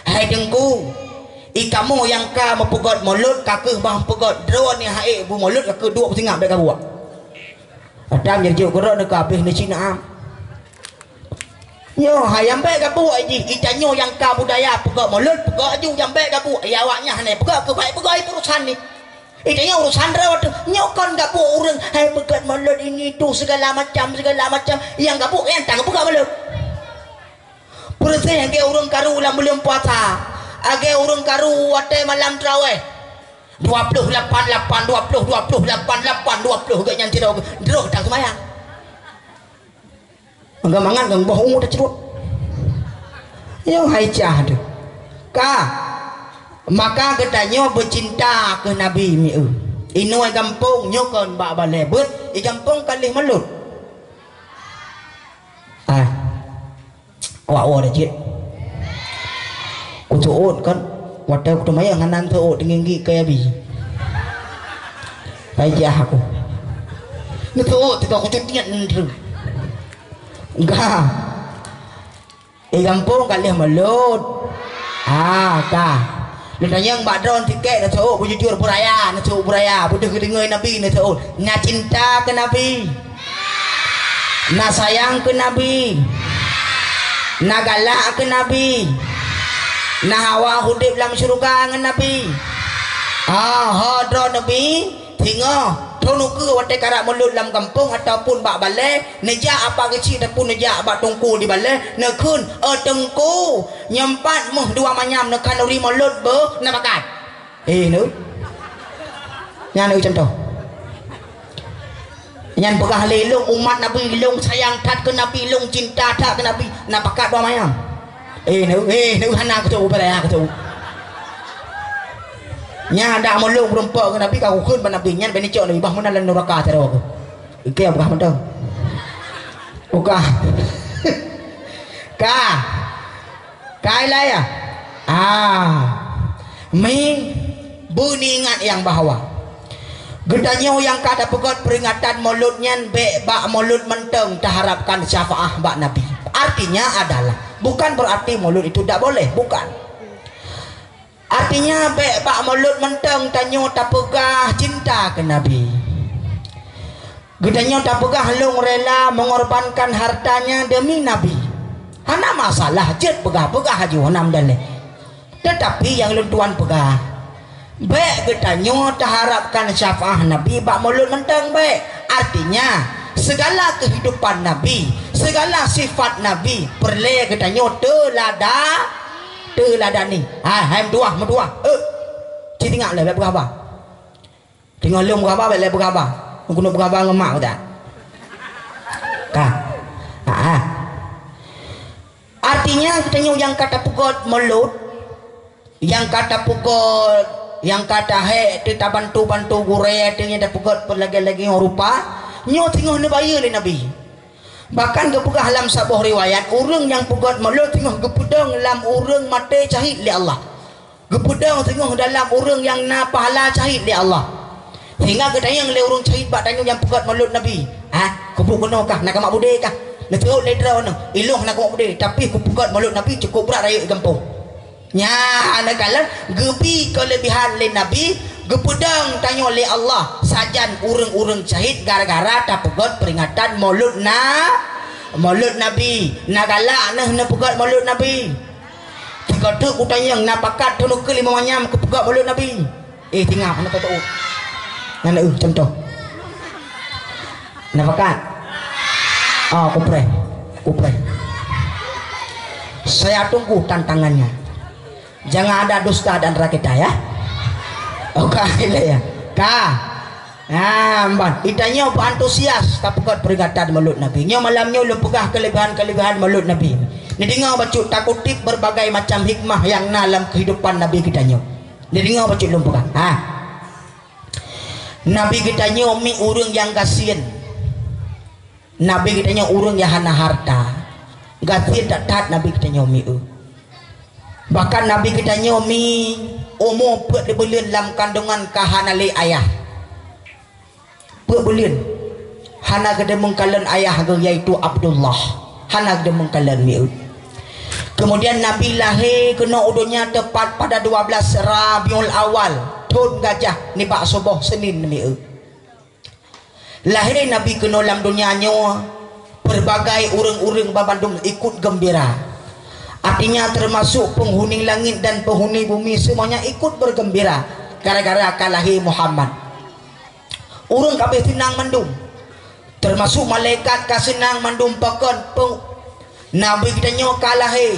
Hai dengku ikamu yang ka mepegot mulut kakeh bah pegot drone ni hai bu mulut kakeh dua singap bek kabuak. Adam jadi gerak dekat habis ni Cina. Yo hayam bek kabuak ji itanyo yang ka budaya pegot mulut pegot ju yang bek kabuak ya awaknya hanai pegot ke baik pegot urusan ni. Ini urusan rawat nyokon gapu urang hai pegat mulut ini tu segala macam yang gapu entang buka mulut persen yang urang karu ulang belum puasa age urang karu wate malam tarawih 28 gak nyanti dah drok tak semayang enggak mangan gang bohong udah cerut yo hai cah tu ka. Maka katanya bercinta ke Nabi mi inu ai gampung nyokon bak balebut i gampung kalih melut wa dah cik kutuut kan wadah kutu maya nganan tuut tinggi kaya bi payah aku ngetuut tidak kutu tiat nendru enggak i gampung kalih melut ka. Lutanya yang badron tiket na tuh bujur buraya na tuh buraya butuh kedengai Nabi na tuh na cinta ke Nabi na sayang ke Nabi na galak ke Nabi na hawa hudip dalam syurga dengan Nabi hadron Nabi tengok tonuku wate karak mulut dalam kampung ataupun bak balai neja apa kecil ataupun neja bak tungku di balai nekun tengku nyempat muh dua manyam ne kalori mulut be na bakat nu nya nu contoh nyan pegah lelung umat Nabi lung sayang tat ke Nabi lung cinta tat ke Nabi na bakat dua manyam nu hana ketu balai ketu nya ada mulung berempat ke Nabi kau kun Nabi nya bani cok Nabi bah mana lan neraka tero aku iki apa mentang buka kai lah ya mi bunyi ingat yang bahwa gedanya yang kada pegot peringatan mulutnya be bak mulut menteng terharapkan syafaah bak Nabi artinya adalah bukan berarti mulut itu tidak boleh bukan. Artinya baik pak mulut menteng tanyo tak pegah cinta ke Nabi. Gedanya tak pegah lung rela mengorbankan hartanya demi Nabi. Hana masalah jet pegah-pegah haji honam daleh. Tetapi yang luntuan pegah. Baik gedanya tak harapkan syafaah Nabi pak mulut menteng baik. Artinya segala kehidupan Nabi, segala sifat Nabi perle gedanya teladani hai dua ci tengok le berapa tengok lum berapa le berapa guna berapa ngemak tak artinya katanya yang kata pegot mulut yang kata pegot yang kata he tu tak bantu gure tu nya dah pegot lagi rupa nyo tengah ne bayar le nabi. Bahkan ke pegah dalam sebuah riwayat orang yang pegot malu tengah gepedang dalam orang mati syahid li Allah. Gepedang tengah dalam orang yang na pahala syahid li Allah. Sehingga ketanya le orang syahid bak tanya yang pegot malu nabi. Ha, kubuk kena kah nak mak bude kah? Le teruk le draw no. Iloh nak mak bude tapi ku pegot malu nabi cukup berat raya kampung. Nya anak kalan gebi kelebihan le nabi gepedang tanya le Allah sajan urang-urang syahid gara-gara tak pegot peringatan maulud nabi nagala nah na pegot maulud nabi tiga tu ku tanya na pakat tu ke lima manyam ke pegot maulud nabi tinggal ana tu ngana contoh na pakat kupre saya tunggu tantangannya. Jangan ada dusta dan rakita ya. Oke ya. Ban. Itanya apa antusias tak pegat peringatan maulud Nabi. Nyo malamnya lu pegah kelebihan maulud Nabi. Ni dengar baca tak kutip berbagai macam hikmah yang dalam kehidupan Nabi kita nyo. Ni dengar baca lu pegah. Nabi kita nyo mi urang yang kasian. Nabi kita nyo urang yang hana harta. Kasian tak tat Nabi kita nyo mi. Bahkan Nabi kita nyomi umur pek dibelian dalam kandungan kahanali ayah pek belian hana gede mengkalan ayah yaitu Abdullah hana gede mengkalan miut. Kemudian Nabi lahir kena udunya tepat pada 12 Rabiul Awal tahun gajah ni bak subuh Senin miut. Lahir Nabi kena dalam dunia nyo berbagai urang-urang babandung ikut gembira. Artinya termasuk penghuni langit dan penghuni bumi semuanya ikut bergembira gara-gara kalahi Muhammad. Urang kabeh senang mandum. Termasuk malaikat ka senang mandum pakon Nabi kita nyo kalahi.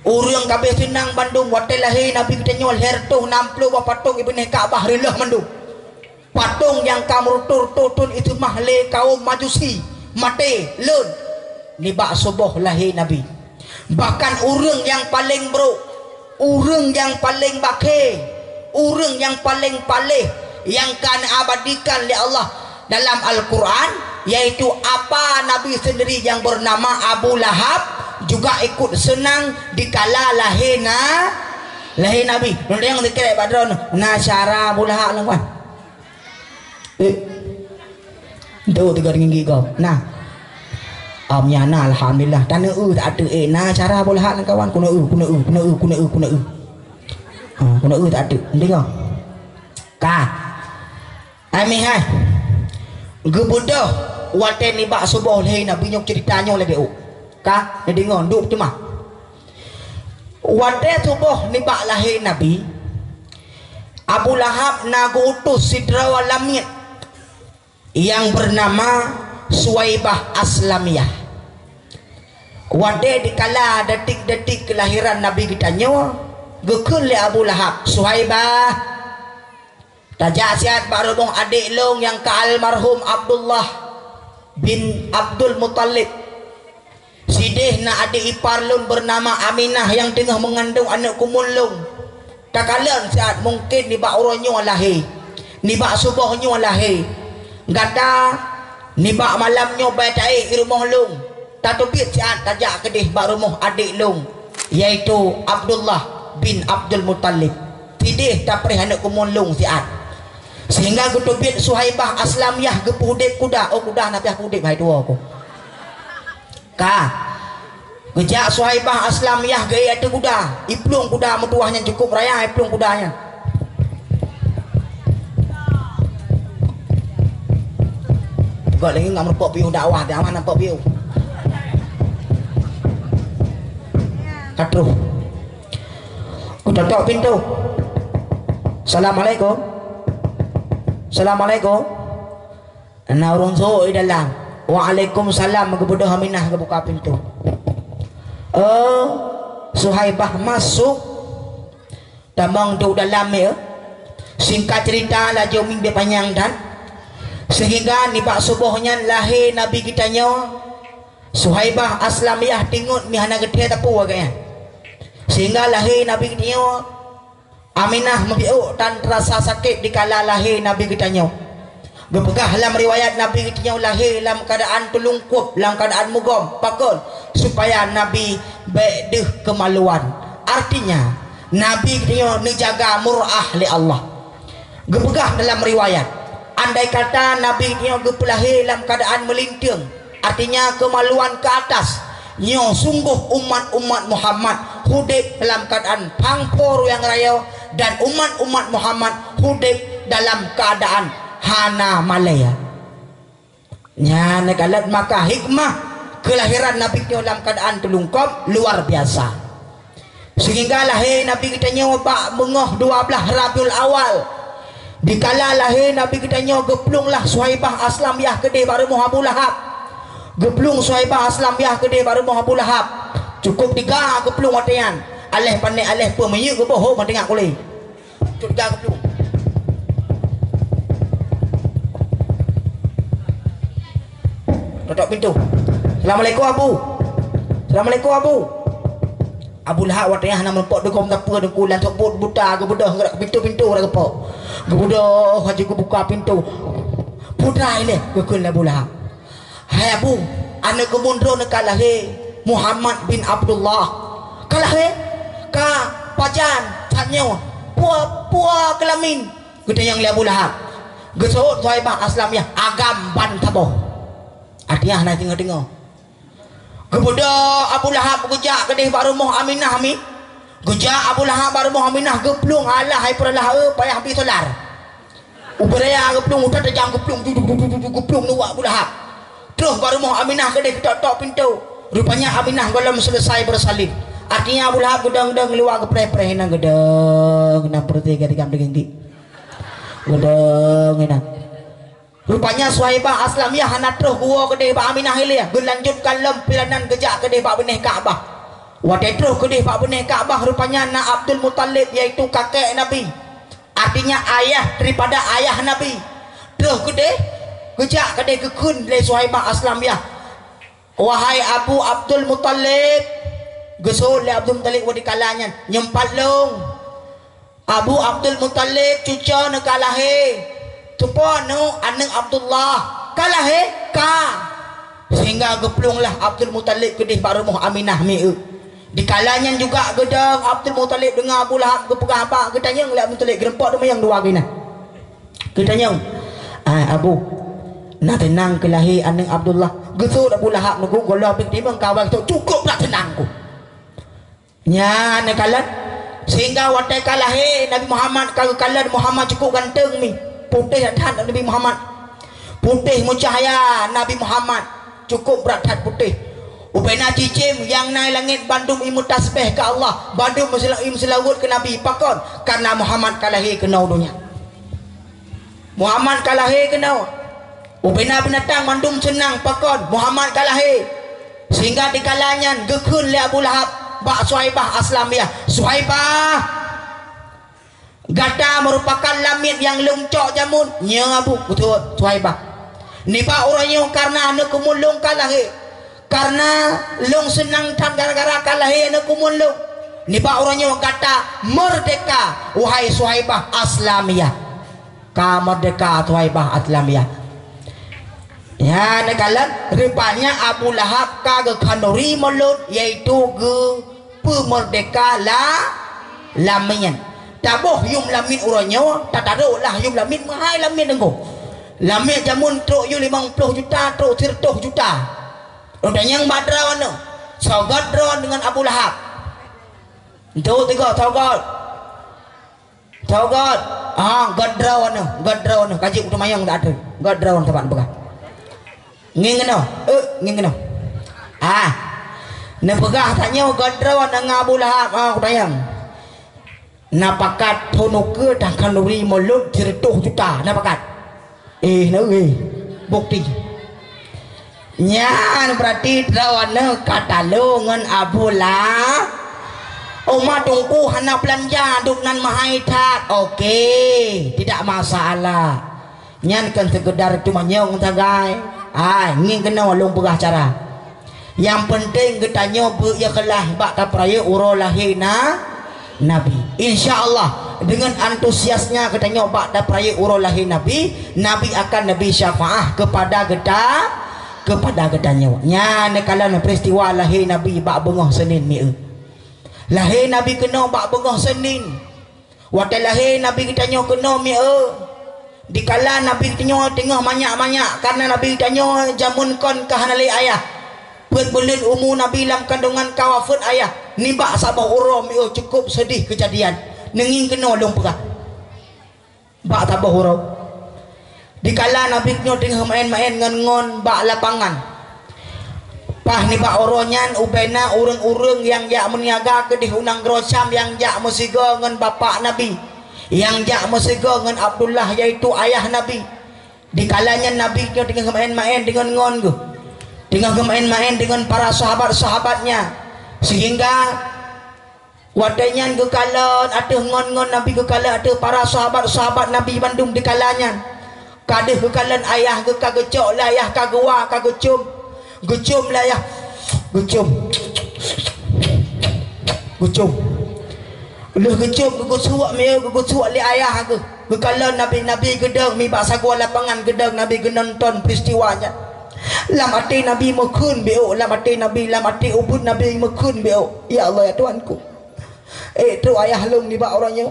Urang kabeh senang mandum wate lahi Nabi kita nyo hertuh 60 patung ibne Ka'bah rilah mandum. Patung yang kamrutur tutun itu mahle kaum Majusi mate leun ni bak subuh lahi Nabi. Bahkan urang yang paling bro, urang yang paling bakhe, urang yang paling paleh yang kan abadikan oleh Allah dalam Al-Quran, yaitu apa Nabi sendiri yang bernama Abu Lahab juga ikut senang dikala lahir Nabi. Nunda yang dikira badron nasyara Abu Lahab lawan. Itu 3 ringgit kau. Nah. Nyana alhamdulillah tanah tak ada na cara boleh hak kawan kuna tak ada dengar ka ami hai gebudah wate ni bak subuh leh nabi nyok ceritanya lagi ka dengar duk cuma wate subuh ni bak lahir nabi Abu Lahab nagu utus sidra walamit yang bernama Suwaibah Aslamiyah. Wade dikala detik-detik kelahiran Nabi kita nyo gekun le Abu Lahab Suhaibah tajak siat baru bong adik long yang ke almarhum Abdullah bin Abdul Muttalib sidih na adik ipar long bernama Aminah yang tengah mengandung anak kumul long tak kalian siat mungkin ni bak uronyo lahir ni bak subuhnyo lahir gata ni bak malamnyo batai rumah long tatubit siat tajak kedih bak rumah adik long yaitu Abdullah bin Abdul Muttalib tidih tak perih anak kumulung siat sehingga ketubit Suhaibah Aslamiyah gepudip kuda kuda nak piah pudip hai dua aku ka gejak Suhaibah Aslamiyah gaya tu kuda iplung kuda metuahnya cukup raya iplung kudanya kau lagi ngam repot piu dakwah dia mana nampak piu katruh tutup pintu. Assalamualaikum. Assalamualaikum. Ana urang so dalam. Waalaikumsalam kepada Aminah ke buka pintu. Suhaibah masuk. Tamang tu dalam ya. Singkat cerita lah jauh minggu panjang dan sehingga ni bak subuhnya lahir Nabi kita nyo Suhaibah Aslamiyah tingut mi hana gede tapu agaknya sehingga lahir Nabi dia Aminah membiuk dan terasa sakit di kala lahir Nabi kita nyo. Berpegah dalam riwayat Nabi kita nyo lahir dalam keadaan telungkup, dalam keadaan mugom, pakon supaya Nabi bedeh kemaluan. Artinya Nabi kita nyo menjaga murah li Allah. Berpegah dalam riwayat, andai kata Nabi kita nyo lahir dalam keadaan melinting, artinya kemaluan ke atas. Nyo sungguh umat-umat Muhammad hidup dalam keadaan pangpor yang raya, dan umat-umat Muhammad hidup dalam keadaan hana malaya. Nya negalat maka hikmah kelahiran Nabi kita dalam keadaan telungkop luar biasa. Sehingga lahir Nabi kita nyoba mengoh 12 Rabiul Awal. Dikala lahir Nabi kita nyoba geplunglah Suhaibah Aslamiyah kedai baru Abu Lahab. Geplung Suhaibah Aslamiyah kedai baru Abu Lahab. Cukup 3 geplung watian. Aleh pandai aleh pemeye ke bohong tengok boleh. Cukup 3 geplung. Tutup pintu. Assalamualaikum Abu. Assalamualaikum Abu. Abu Lahab watayah nama pok dekom tapa dengkulan sebut buta ke budah gerak pintu-pintu rak pok. Ke budah haji ku buka pintu. Budak ile ke kun Abu Lahab. Hai Abu, anak kemundro nak lahir Muhammad bin Abdullah. Kalah ka pajan tanya puak kelamin. Kita yang Abu Lahab. Gesot Suhaibah Aslamiyah agam ban taboh. Artinya nak tengok-tengok. Kemudian Abu Lahab gejak kedih baru rumah Aminah mi. Gejak Abu Lahab baru rumah Aminah geplung alah hai peralah payah habis solar. Uberaya geplung udah jam geplung geplung nuak Abu Lahab. Terus baru rumah Aminah kedih tok pintu. Rupanya Aminah belum selesai bersalin. Artinya Abu Lahab gedang-gedang luar ke preh-preh nang gedang nang perti gadikam dengdi. Gedang nang. Rupanya Suhaibah Aslamiyah hanat terus gua kedai Pak Aminah ilia gelanjutkan lempilanan gejak kedai Pak Benih Kaabah. Wadai terus kedai Pak Benih Kaabah rupanya nak Abdul Muttalib yaitu kakek Nabi. Artinya ayah daripada ayah Nabi. Terus kedai gejak kedai kekun le Suhaibah Aslamiyah. Wahai Abu Abdul Muttalib, gesul le Abdul Muttalib wadi kalanya nyempat long. Abu Abdul Muttalib cucu nak lahir. Tupano anak Abdullah kalah ka sehingga geplunglah Abdul Muttalib kedih baru rumah Aminah mi. Di kalanya juga gedang Abdul Muttalib dengan Abu Lahab gepegah apa ketanya ngeliat Muttalib gerempok demi yang dua gina. Ketanya Abu nak tenang kelahir anak Abdullah gesut Abu Lahab nugu golah pik timang kawan tu cukup nak tenangku. Nya nekalat sehingga watai kalahir Nabi Muhammad kalau kalah Muhammad cukup ganteng mi. Putih dan Nabi Muhammad, putih mucahaya Nabi Muhammad cukup berat putih. Ubena cicim yang naik langit bandung imu tasbih ke Allah, bandung imu selawat ke Nabi pakon karena Muhammad kalahi kenau dunia. Muhammad kalahi kenau. Ubena binatang bandung senang pakon Muhammad kalahi. Sehingga di kalanya gekun le Abu Lahab bak Suhaibah Aslamiyah. Suhaibah gata merupakan lamit yang lungcok jamun nya Abu betul Suhaibah ni pak orangnya karena anak kumulung kalah karena lung senang tan gara-gara kalah anak kumulung ni pak orangnya kata merdeka wahai Suhaibah Aslamiyah ka merdeka Suhaibah Aslamiyah ya nekalan rupanya Abu Lahab ka kanori mulut yaitu ge pemerdeka lamian taboh yum lamit uranya tak taruh lah yum lamit mahal lamit engkau lamit jamun truk yu 50 juta truk 100 juta udah yang badrawan no sogat drawan dengan Abu Lahab itu tiga sogat gadrawan no kaji udah mayang tak ada gadrawan tempat bekas ngingen no nepegah tanya gadrawan dengan Abu Lahab udah yang napakat tonoke dah kanuri mulut 100 juta napakat bukti nya berarti drawana katalungan Abu Lahab umat tungku hana belanja duk nan mahai tak okey tidak masalah nyan kan sekedar cuma nyong tagai ngin kena walung pegah cara yang penting kita nyoba ya kelah bak ta praya uro lahina Nabi. InsyaAllah dengan antusiasnya kita nyoba dah peraya urau lahir Nabi, Nabi akan Nabi syafaah kepada kita nya kalau peristiwa lahir Nabi bak bengah Senin mi lahir Nabi kena bak bengah Senin. Waktu lahir Nabi kita nyo kena mi dikala Nabi kita nyo tengah banyak-banyak karena Nabi kita nyo jamun kon kahanali ayah bulan umur Nabi dalam kandungan kawafut ayah nibak sabah uram cukup sedih kejadian nenging kena dong perah bak sabah uram dikala Nabi nyo tengah main-main ngon bak lapangan pah nibak oronyan ubena urang-urang yang jak meniaga ke di unang grosam yang jak musiga ngan bapak Nabi yang jak musiga ngan Abdullah yaitu ayah Nabi dikalanya Nabi nyo tengah main-main dengan ngon go dengan main-main dengan para sahabat-sahabatnya sehingga wadanya kekalan ada ngon-ngon Nabi kekalan ada para sahabat-sahabat Nabi Bandung di kalanya kadeh kekalan ayah ke kagecok lah ayah kagua kagecum gecum lah ayah gecum lu gecum gugusuak me gugusuak li ayah ke kekalan Nabi gedeng mi bak sagua lapangan gedeng Nabi genonton peristiwanya lam hati Nabi mekun beo lam hati Nabi lam hati ubud Nabi mekun beo ya Allah ya Tuhanku tu ayah long ni bak orangnya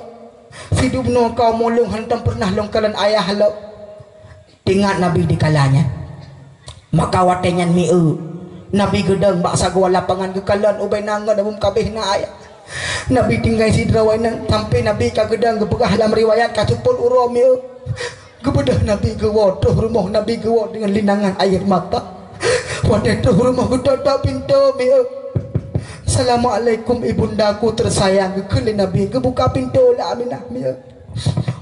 hidup no kau molong hantam pernah long kalan ayah lo tingat Nabi di kalanya maka watenyan mi Nabi gedeng bak sagwa lapangan ke kalan ubay nangga dabum kabeh na ayah Nabi tinggal sidrawainan sampai Nabi ka gedeng kepegah dalam riwayat katupul uram kebedah Nabi kewaduh rumah Nabi kewad dengan linangan air mata wadah rumah ketutup pintu Assalamualaikum ibundaku tersayang kekali Nabi kebuka pintu lah Aminah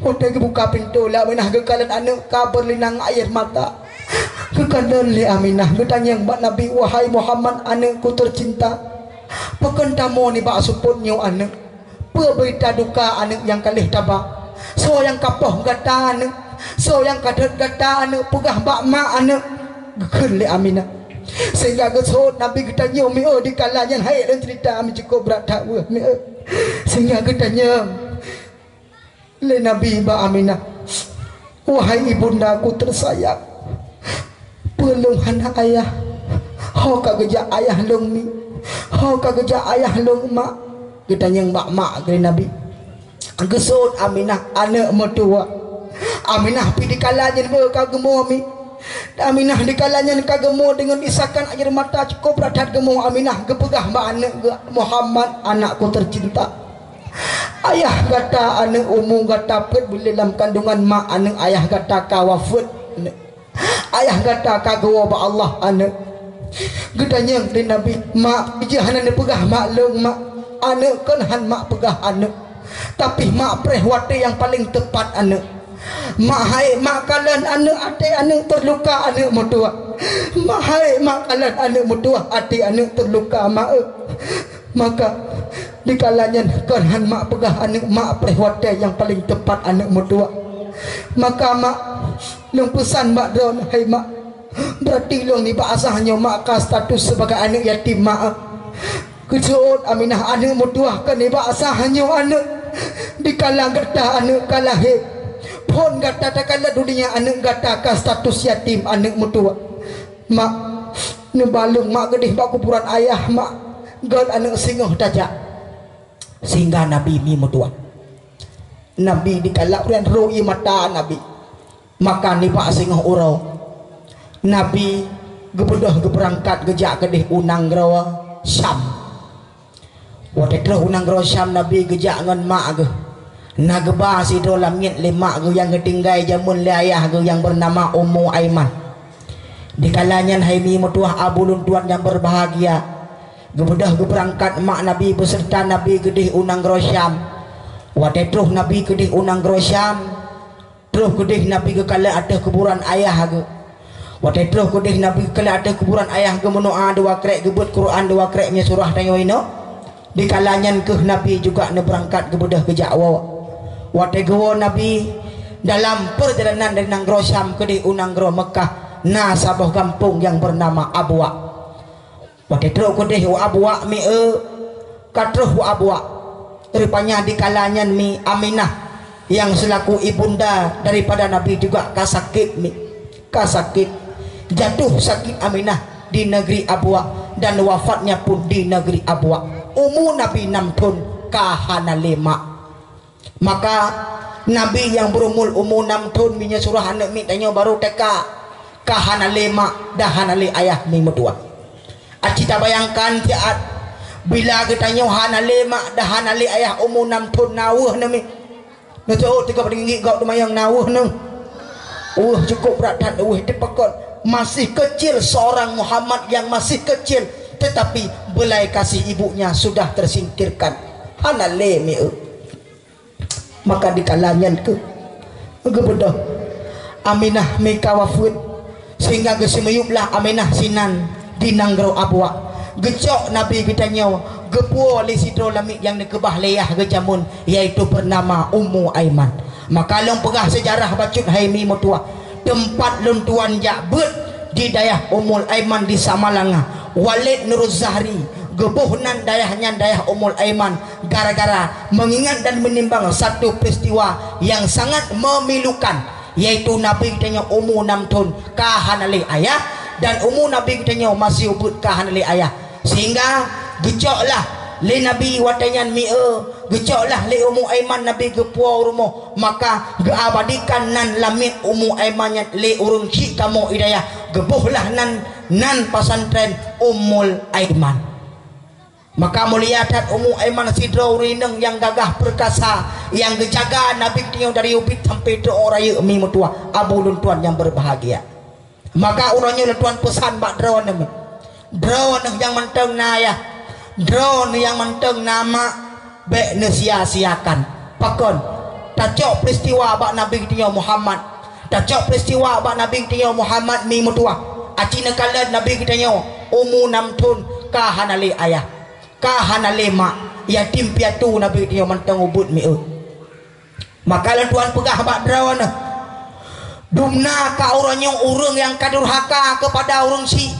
wadah kebuka pintu lah Aminah kekalan anak kabar linang air mata kekalan li Aminah ketanya mbak Nabi wahai Muhammad anakku tercinta pekan tamu ni bak suputnya anak berita duka anak yang kalih tabak so yang kapoh kata anak so yang kadet kata anak pegah bak mak anak gekeli Aminah sehingga gesot Nabi ketanya mi di kalanya hai dan cerita ami cukup berat tak mi sehingga ketanya le Nabi bak Aminah wahai ibundaku tersayang pelung anak ayah ho kagejak ayah long mi ho kagejak ayah long mak ketanya bak mak ke Nabi gesot Aminah anak mertua Aminah pi dikalanya kagemo mi Aminah dikalanya kagemo dengan isakan air mata cukup radat gemo Aminah kepegah mbak anak Muhammad anakku tercinta ayah kata anak umum kata pet boleh dalam kandungan mak anak ayah kata kawafut ayah kata kagawa ba Allah anak gedanya di Nabi mak jahanan pegah mak leung mak anak kan han mak pegah anak tapi mak prehwate yang paling tepat anak mak hai mak kalan anak ate anak terluka anak mertua mak hai mak kalan anak mertua ate anak terluka mak maka dikalanya kan mak pegah anak mak prehwate yang paling tepat anak mertua maka mak long pesan mak don hai mak berarti long ni bahasanya mak ka status sebagai anak yatim mak kejut Aminah anak mertua kan ni bahasanya anak dikalang kata anak kalahir pun gata takala dunia anak gata ka status yatim anak mertua mak nebalung mak gedih bak kuburan ayah mak god anak singoh tajak sehingga Nabi mi mertua Nabi dikala urian roi mata Nabi maka ni bak singoh urau Nabi gebedah geberangkat gejak gedih unang grawa Syam wadah unang grawa Syam Nabi gejak ngan mak ge nagba si dalam ngit lemak ge yang ketinggai jamun le ayah ge yang bernama Ummu Aiman dikalanya haimi mertua abulun tuan yang berbahagia gebedah berangkat mak Nabi beserta Nabi gedih unang grosyam wadah terus Nabi gedih unang grosyam terus gedih Nabi ke kala ada kuburan ayah ge wadah terus gedih Nabi kala ada kuburan ayah ge mendoa dua krek gebut Quran dua kreknya surah tayoino dikalanya ke Nabi juga ne berangkat gebedah ke Jawa wategawa Nabi dalam perjalanan dari Nanggro Syam ke di Unanggro Mekah na sabah kampung yang bernama Abwa wategro ke di Abwa mi katruh Abwa rupanya di kalanya mi Aminah yang selaku ibunda daripada Nabi juga kasakit mi, kasakit, jatuh sakit Aminah di negeri Abwa dan wafatnya pun di negeri Abwa. Umur Nabi 6 tahun kahana 5. Maka Nabi yang berumur 6 tahun minya surah anak mi tanya baru teka kahana 5 dah hanali ayah mi medua. Kita bayangkan tiat bila kita nyoh hanali mak dah hanali ayah umur 6 tahun nawuh nami. Ngeto 3 ringgit kau demayang nawuh nang. Cukup berat dan dipekon. Masih kecil seorang Muhammad yang masih kecil tetapi belai kasih ibunya sudah tersingkirkan. Hanale mi. Maka di kalanya ke bedah Aminah mika wafud sehingga gesemeyuplah Aminah sinan di nanggro Abwa. Gecok Nabi kita nyawa gepuo li sidro lamik yang nekebah leyah gejamun yaitu bernama Ummu Aiman. Maka long pegah sejarah bacut haimi mutua tempat luntuan jakbet di dayah Ummul Aiman di Samalanga. Walid Nuruz Zahri gebuhnan dayahnya dayah Ummul Aiman gara-gara mengingat dan menimbang satu peristiwa yang sangat memilukan, yaitu Nabi kitanya umur 6 tahun kahanali ayah dan umur Nabi kitanya masih ubud kahanali ayah, sehingga gecoklah le Nabi watanyan mi gecoklah le Ummu Aiman Nabi gepuau rumah. Maka geabadikan nan lamit Ummu Aiman le urung cik kamu hidayah gebuhlah nan pasantren Ummul Aiman. Maka muliadat Ummu Aiman sidro rineng yang gagah perkasa yang gejaga Nabi kitanya dari ubit sampai do raya mi mutua abu luntuan yang berbahagia. Maka urangnya luntuan pesan bak drone yang menteng naya drone yang menteng nama bek nesia-siakan pakon tacok peristiwa bak Nabi kitanya Muhammad, tacok peristiwa bak Nabi kitanya Muhammad mi mutua acina kala Nabi kitanya umur 6 tahun kahanali ayah kahanali mak yatim piatu Nabi kitanya menteng ubud mi. Maka tuan pegah bak drone dumna ka urang yang kadurhaka kepada urang si,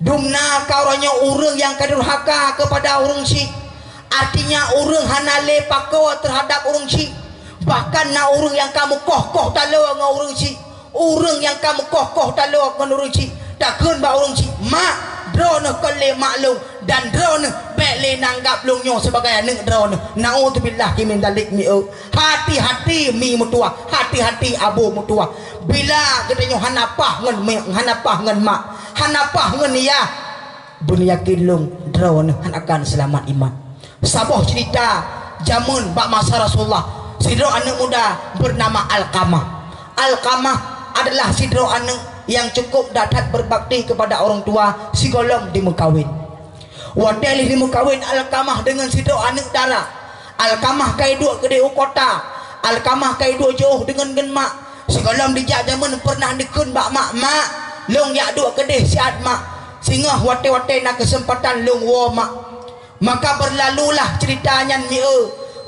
dumna ka urang yang kadurhaka kepada urang si, artinya urang hanale pakawa terhadap urang si, bahkan na urang yang kamu koh talo ngau urang si, urang yang kamu koh talo ngau urang si takun ba urang si mak drone kole maklum dan drone bele nanggap lungnyo sebagai anak drone. Naudzubillah min dalik mi. Hati-hati mi mutua, hati-hati abu mutua. Bila katanya hanapah ngan mak, hanapah ngan ya bunyakin lung drone akan selamat iman. Sabuh cerita jamun bak masa Rasulullah sidro anak muda bernama Alqamah. Alqamah adalah sidro anak yang cukup dapat berbakti kepada orang tua si golong di mukawin. Wadalih di mukawin Alqamah dengan sidro anak darah. Alqamah kai dua ke deu kota, Alqamah kai dua jauh dengan mak. Si golong dijak zaman pernah dikun bak mak long yak dua ke deh siat mak sehingga wate-wate nak kesempatan long wo mak. Maka berlalulah ceritanya mi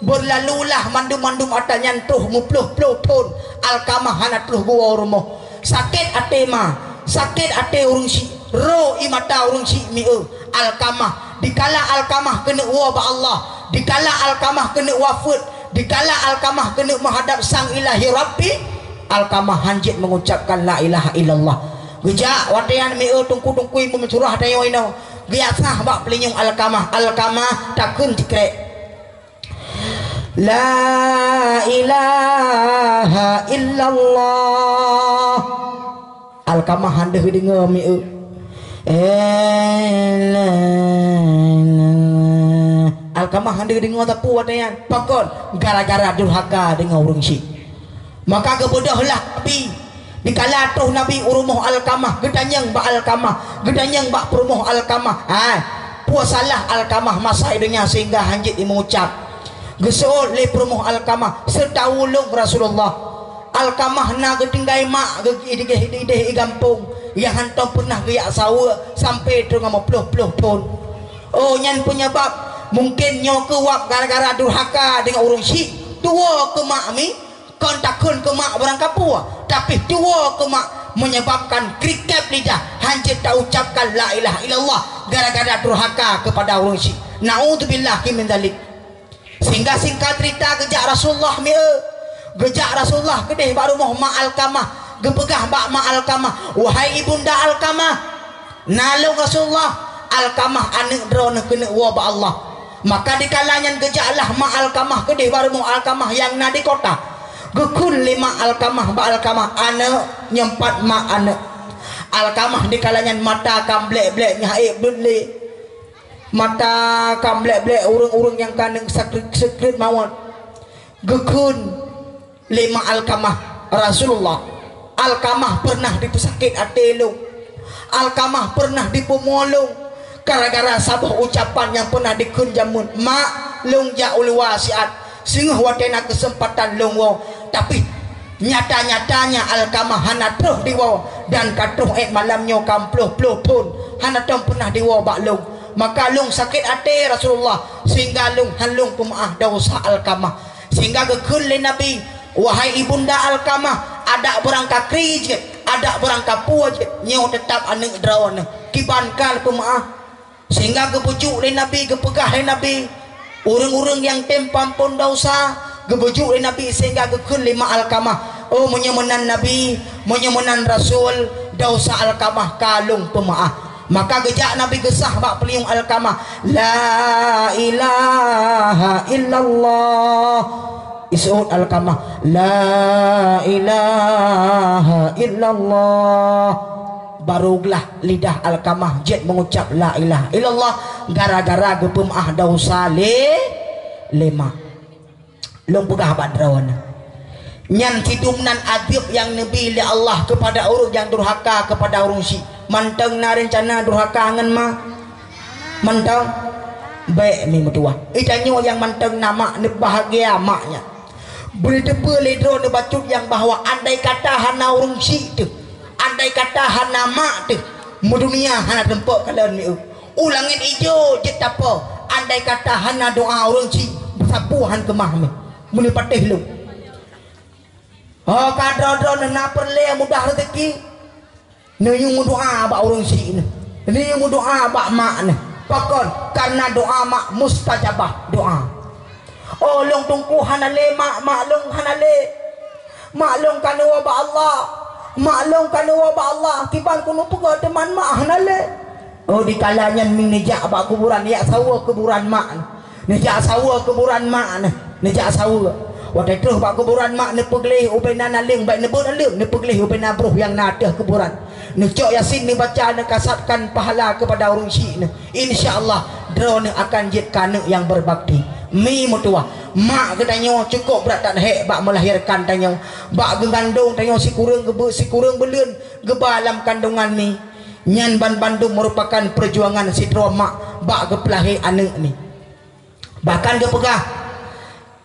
berlalulah mandum-mandum atanyan tuh ngupluh-pluh ton Alqamah hana tuh gua rumah sakit ate sakit ate urung si ro imata urung si mi Alqamah dikala Alqamah kena wa ba Allah, dikala Alqamah kena wafat, dikala Alqamah kena menghadap sang ilahi Rabbi, Alqamah hanjit mengucapkan la ilaha illallah. Gejak watian mi tungku-tungkui mencurah dayo ino giasah bak pelinyung Alqamah takun tikrek la ilaha illallah. Alqamah handeh dengar mi Alqamah handeh dengar tapu watian pakon gara-gara durhaka dengar urang si. Maka kebodahlah Nabi dikala tuh Nabi urumuh Alqamah gedanyang bak Alqamah gedanyang bak perumuh Alqamah puasalah Alqamah masa hidupnya sehingga hanjit mengucap gesul le perumuh Alqamah setahulung Rasulullah Alqamah na getinggai mak ide gampung yang hantam pernah geyak sawa sampai tu ngamo puluh ton. Oh nyan penyebab mungkin nyo kewap gara-gara durhaka dengan urung si tua ke mak mi kon takun ke mak barang kapua tapi tua ke mak menyebabkan krikep lidah hancur tak ucapkan la ilaha illallah gara-gara durhaka kepada urung si. Naudzubillah min dzalik. Sehingga singkat cerita gejak Rasulullah gejak Rasulullah kedih baru mau Alkamah gepegah bak Alkamah, wahai ibunda Alkamah, nalung Rasulullah Alkamah anak drone kena wabak Allah. Maka di kalanya gejaklah Alkamah kedih baru mau Alkamah yang nadi kota gekun 5 Alkamah bak Alkamah anak nyempat anak Alkamah di kalanya mata kamblek-blek nyaib duli mata kamblek-blek urung-urung yang kaneng sakrit mawon gekun 5 Alkamah Rasulullah. Alkamah pernah dipesakit atelung, Alkamah pernah dipemolong gara-gara sabah ucapan yang pernah dikunjamun mak lung jaul wasiat singguh watena kesempatan lung wow. Tapi nyata-nyatanya Alkamah hana terus diwa dan katuh malamnya kampluh pun hana terus pernah diwa bak lung. Maka lung sakit hati Rasulullah sehingga lung halung pemaah dosa Alkamah sehingga gekun le Nabi, wahai ibunda Alkamah, ada berangka krijit, ada berangka puajit, nyaw tetap anak drawana kibankal pemaah sehingga gebujuk le Nabi, gepegah le Nabi urang-urang yang tempam pun dosa gebujuk le Nabi sehingga gekun 5 Alkamah. Oh menyemenan Nabi, menyemenan Rasul dosa Alkamah kalung pemaah. Maka gejak Nabi gesah bak peliung Alkamah, la ilaha illallah. Is'ud Alkamah, la ilaha illallah. Barulah lidah Alkamah jet mengucap la ilaha illallah gara-gara gepemah dosa lima. Long pegah badrawana nyan tidumnan adib yang nabi li Allah kepada urus yang durhaka kepada urung si manteng na rencana durhaka ngan mah manteng baik mi mutua itanyo yang manteng nama ne bahagia maknya boleh depe ledro ne bacut yang bahwa andai kata hana urung si tu, andai kata hana mak tu mudunia hana tempok kalian mi ulangin ijo je apa andai kata hana doa urung si bersapuhan kemah mi muni patih lu. Oh kadro-dro na perle mudah rezeki. Ne yung doa bak urang si ne. Ne yung doa bak mak ne. Pakon karena doa mak mustajabah doa. Oh long tungku hanale mak long hanale. Maklong kana wa ba Allah. Maklong kana wa ba Allah. Kiban kuno pego teman mak hanale. Oh di kalanya ming nejak bak kuburan ya sawa kuburan mak. Nejak sawa kuburan mak ne. Nejak sawa. Wadai terus bak kuburan mak ne peglih upena naling baik ne naling ne peglih upena bruh yang nadah kuburan ne cok yasin ne baca ne kasatkan pahala kepada urang si ne insyaallah dro ne akan jid kana yang berbakti mi mutua mak kedanyo cukup berat tak hek bak melahirkan tanyo bak gengandung tanyo si kurang beleun gebalam kandungan mi nyan Bandung merupakan perjuangan si dro mak bak gepelahi anak ni bahkan dia pegah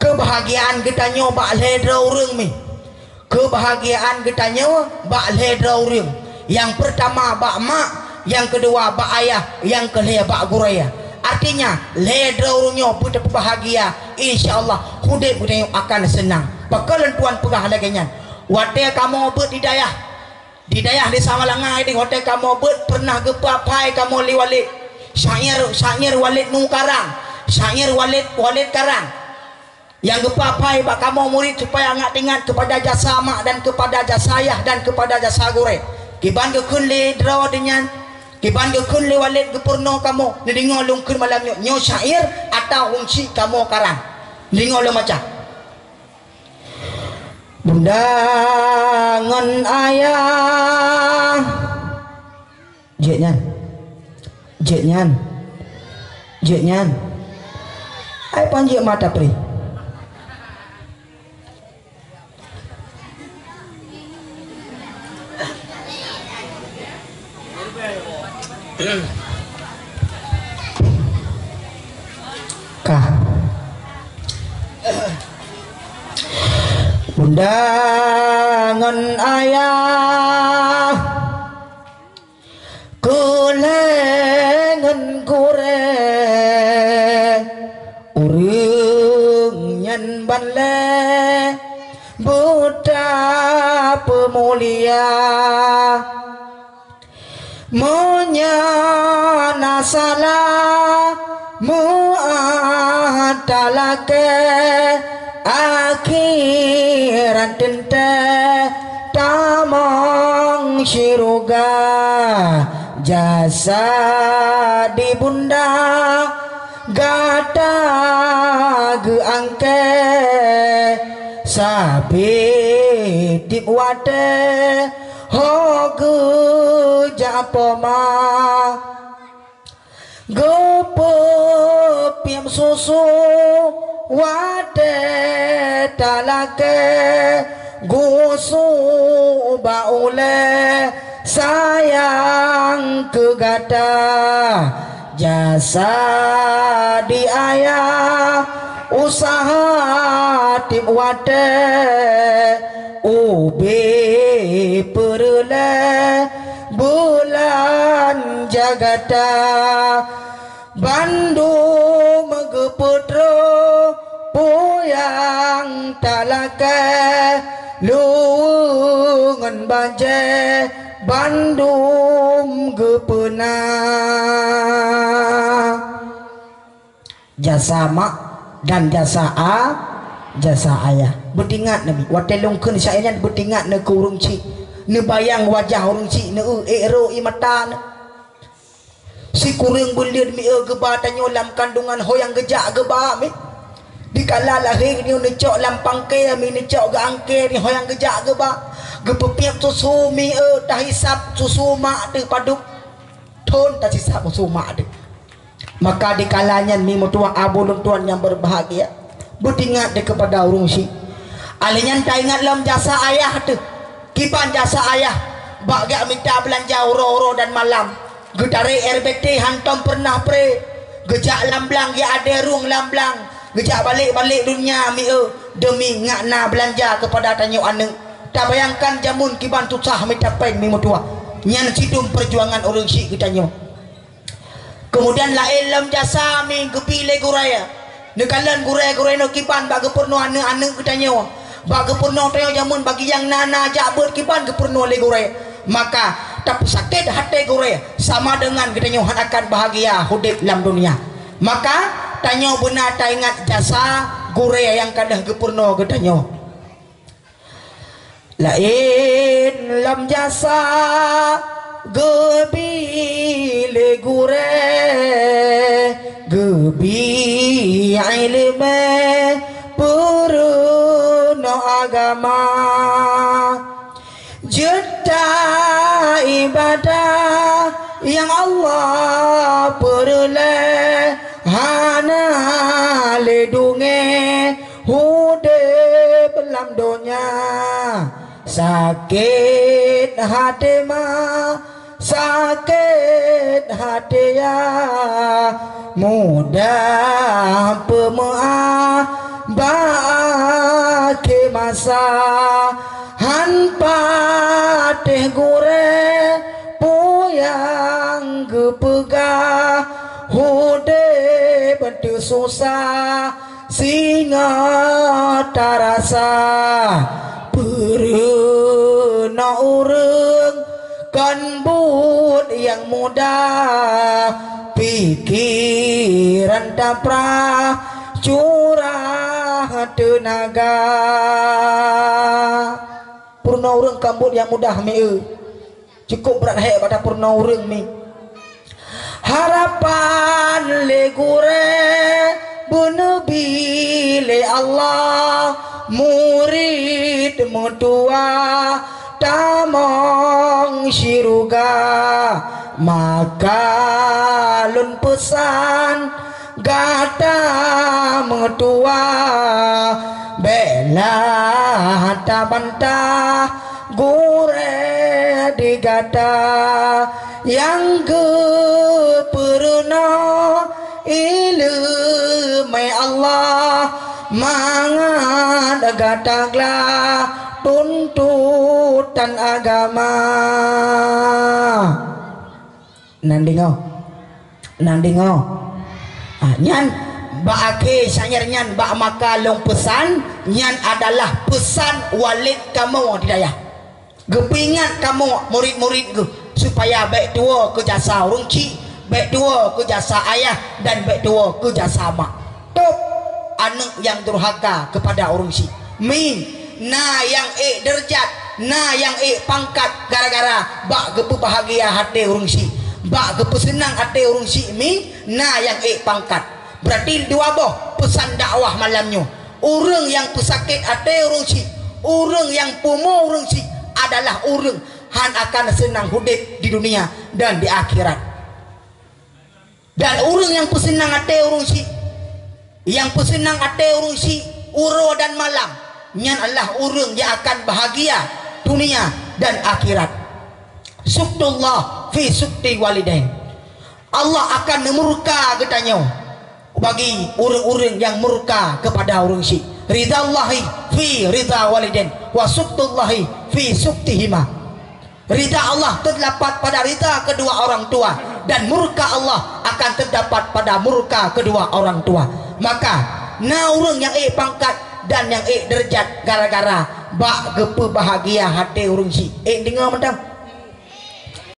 kebahagiaan kita nyoba ledra urang mi kebahagiaan kita nyoba bak ledra urang yang pertama bak mak yang kedua bak ayah yang kelima bak guraya artinya ledra urangnya punya bahagia insyaallah hidup kita akan senang bakalan tuan pegah lagi nyan wate kamu bet di dayah di Samalangai di hotel kamu bet pernah gepapai kamu liwalik syair walid nu karang syair walid karang yang gepapai bak kamu murid supaya ngat ingat kepada jasa mak dan kepada jasa ayah dan kepada jasa gore kiban gekun le draw dengan kiban gekun le walid gepurno kamu nedingo lungkun malam nyo syair atau ungsi kamu karang lingo lo macam bundangan ayah jetnyan ai panji mata pri kah undangan ayah kulengan kure urang nyan banle buta pemulia munya nasala mu'atala talake akhirat tente tamang siruga jasa di bunda gata geangke sabi tiwate hoge japoma gopo piam susu wate talake gusu baule sayang kegata jasa di ayah usaha tim wate ubi perle bulan jagata Bandung megeputro puyang talake lungan baje Bandung gepena jasa mak dan jasa a jasa ayah betingat nabi watelongkeun saenya betingat ne ku urang ci ne bayang wajah urang ci ne ero imata ne si kurang belir mi geba tanyo lam kandungan hoyang gejak geba mi dikala lahir ni necok lampang ke mi necok ga angke ni hoyang gejak geba gepepiap susu mi dah hisap susu mak de paduk ton tak hisap susu mak de maka dikalanya mi mutua abulun tuan yang berbahagia beringat de kepada urung si alinyan tak ingat lam jasa ayah tu kipan jasa ayah bak gak minta belanja uro-uro dan malam gedare RBT hantam pernah pre gejak lamblang ya ada rung lamblang gejak balik-balik dunia mi demi ngakna belanja kepada tanyo aneng tak bayangkan jamun kiban susah mi tapen mi mutua nyan sidum perjuangan orang si kitanyo kemudian lain lam jasa mi gepile guraya nekalan gurai-gurai no kiban bagi perno ane-ane kitanyo bagi perno tayo jamun bagi yang nana jabut kiban ke perno le gurai maka tapi sakit hati gurai sama dengan kitanyo akan bahagia hidup dalam dunia maka tanyo benar tak ingat jasa gurai yang kadah gepurno kitanyo lain lam jasa gebile gurai gebi ilme purno agama jeda ibadah yang Allah perle hana ledunge hude belam donya sakit hati ma sakit hati ya mudah pemua baki masa hanpa teh gure puyang gepegah hude bentu susah singa tarasa perena urang kan but yang mudah pikiran tapra curah tenaga purna urang kambut yang mudah mi cukup berat hai pada purna urang mi harapan le gure benabi le Allah murid mutua tamang siruga maka lun pesan gata mutua bela hata bantah gure digata yang ge purna ilmu Allah mangan gataglah tuntutan agama nandingo nyan baake sanyar nyan bak makalong pesan nyan adalah pesan walid kamu di daya gepingat kamu murid-murid ge supaya baik tua ke jasa urang cik baik tua ke jasa ayah dan baik tua ke jasa mak top anak yang durhaka kepada orang si. Min na yang derajat, na yang pangkat gara-gara bak gepe bahagia hati orang si, bak gepe senang hati orang si. Min na yang pangkat. Berarti dua boh pesan dakwah malamnya. Orang yang pesakit hati orang si, orang yang pumo orang si adalah orang han akan senang hidup di dunia dan di akhirat. Dan orang yang pesenang hati orang si, yang pesenang hati orang si uro dan malam, nyan adalah orang yang akan bahagia dunia dan akhirat. Suktullah fi sukti walidain. Allah akan memurka katanya bagi orang-orang yang murka kepada orang si. Ridallahi fi ridha walidain wa suktullahi fi suktihima. Ridha Allah terdapat pada ridha kedua orang tua, dan murka Allah akan terdapat pada murka kedua orang tua. Maka na orang yang pangkat dan yang derajat gara-gara bak gepe bahagia hati orang si dengar macam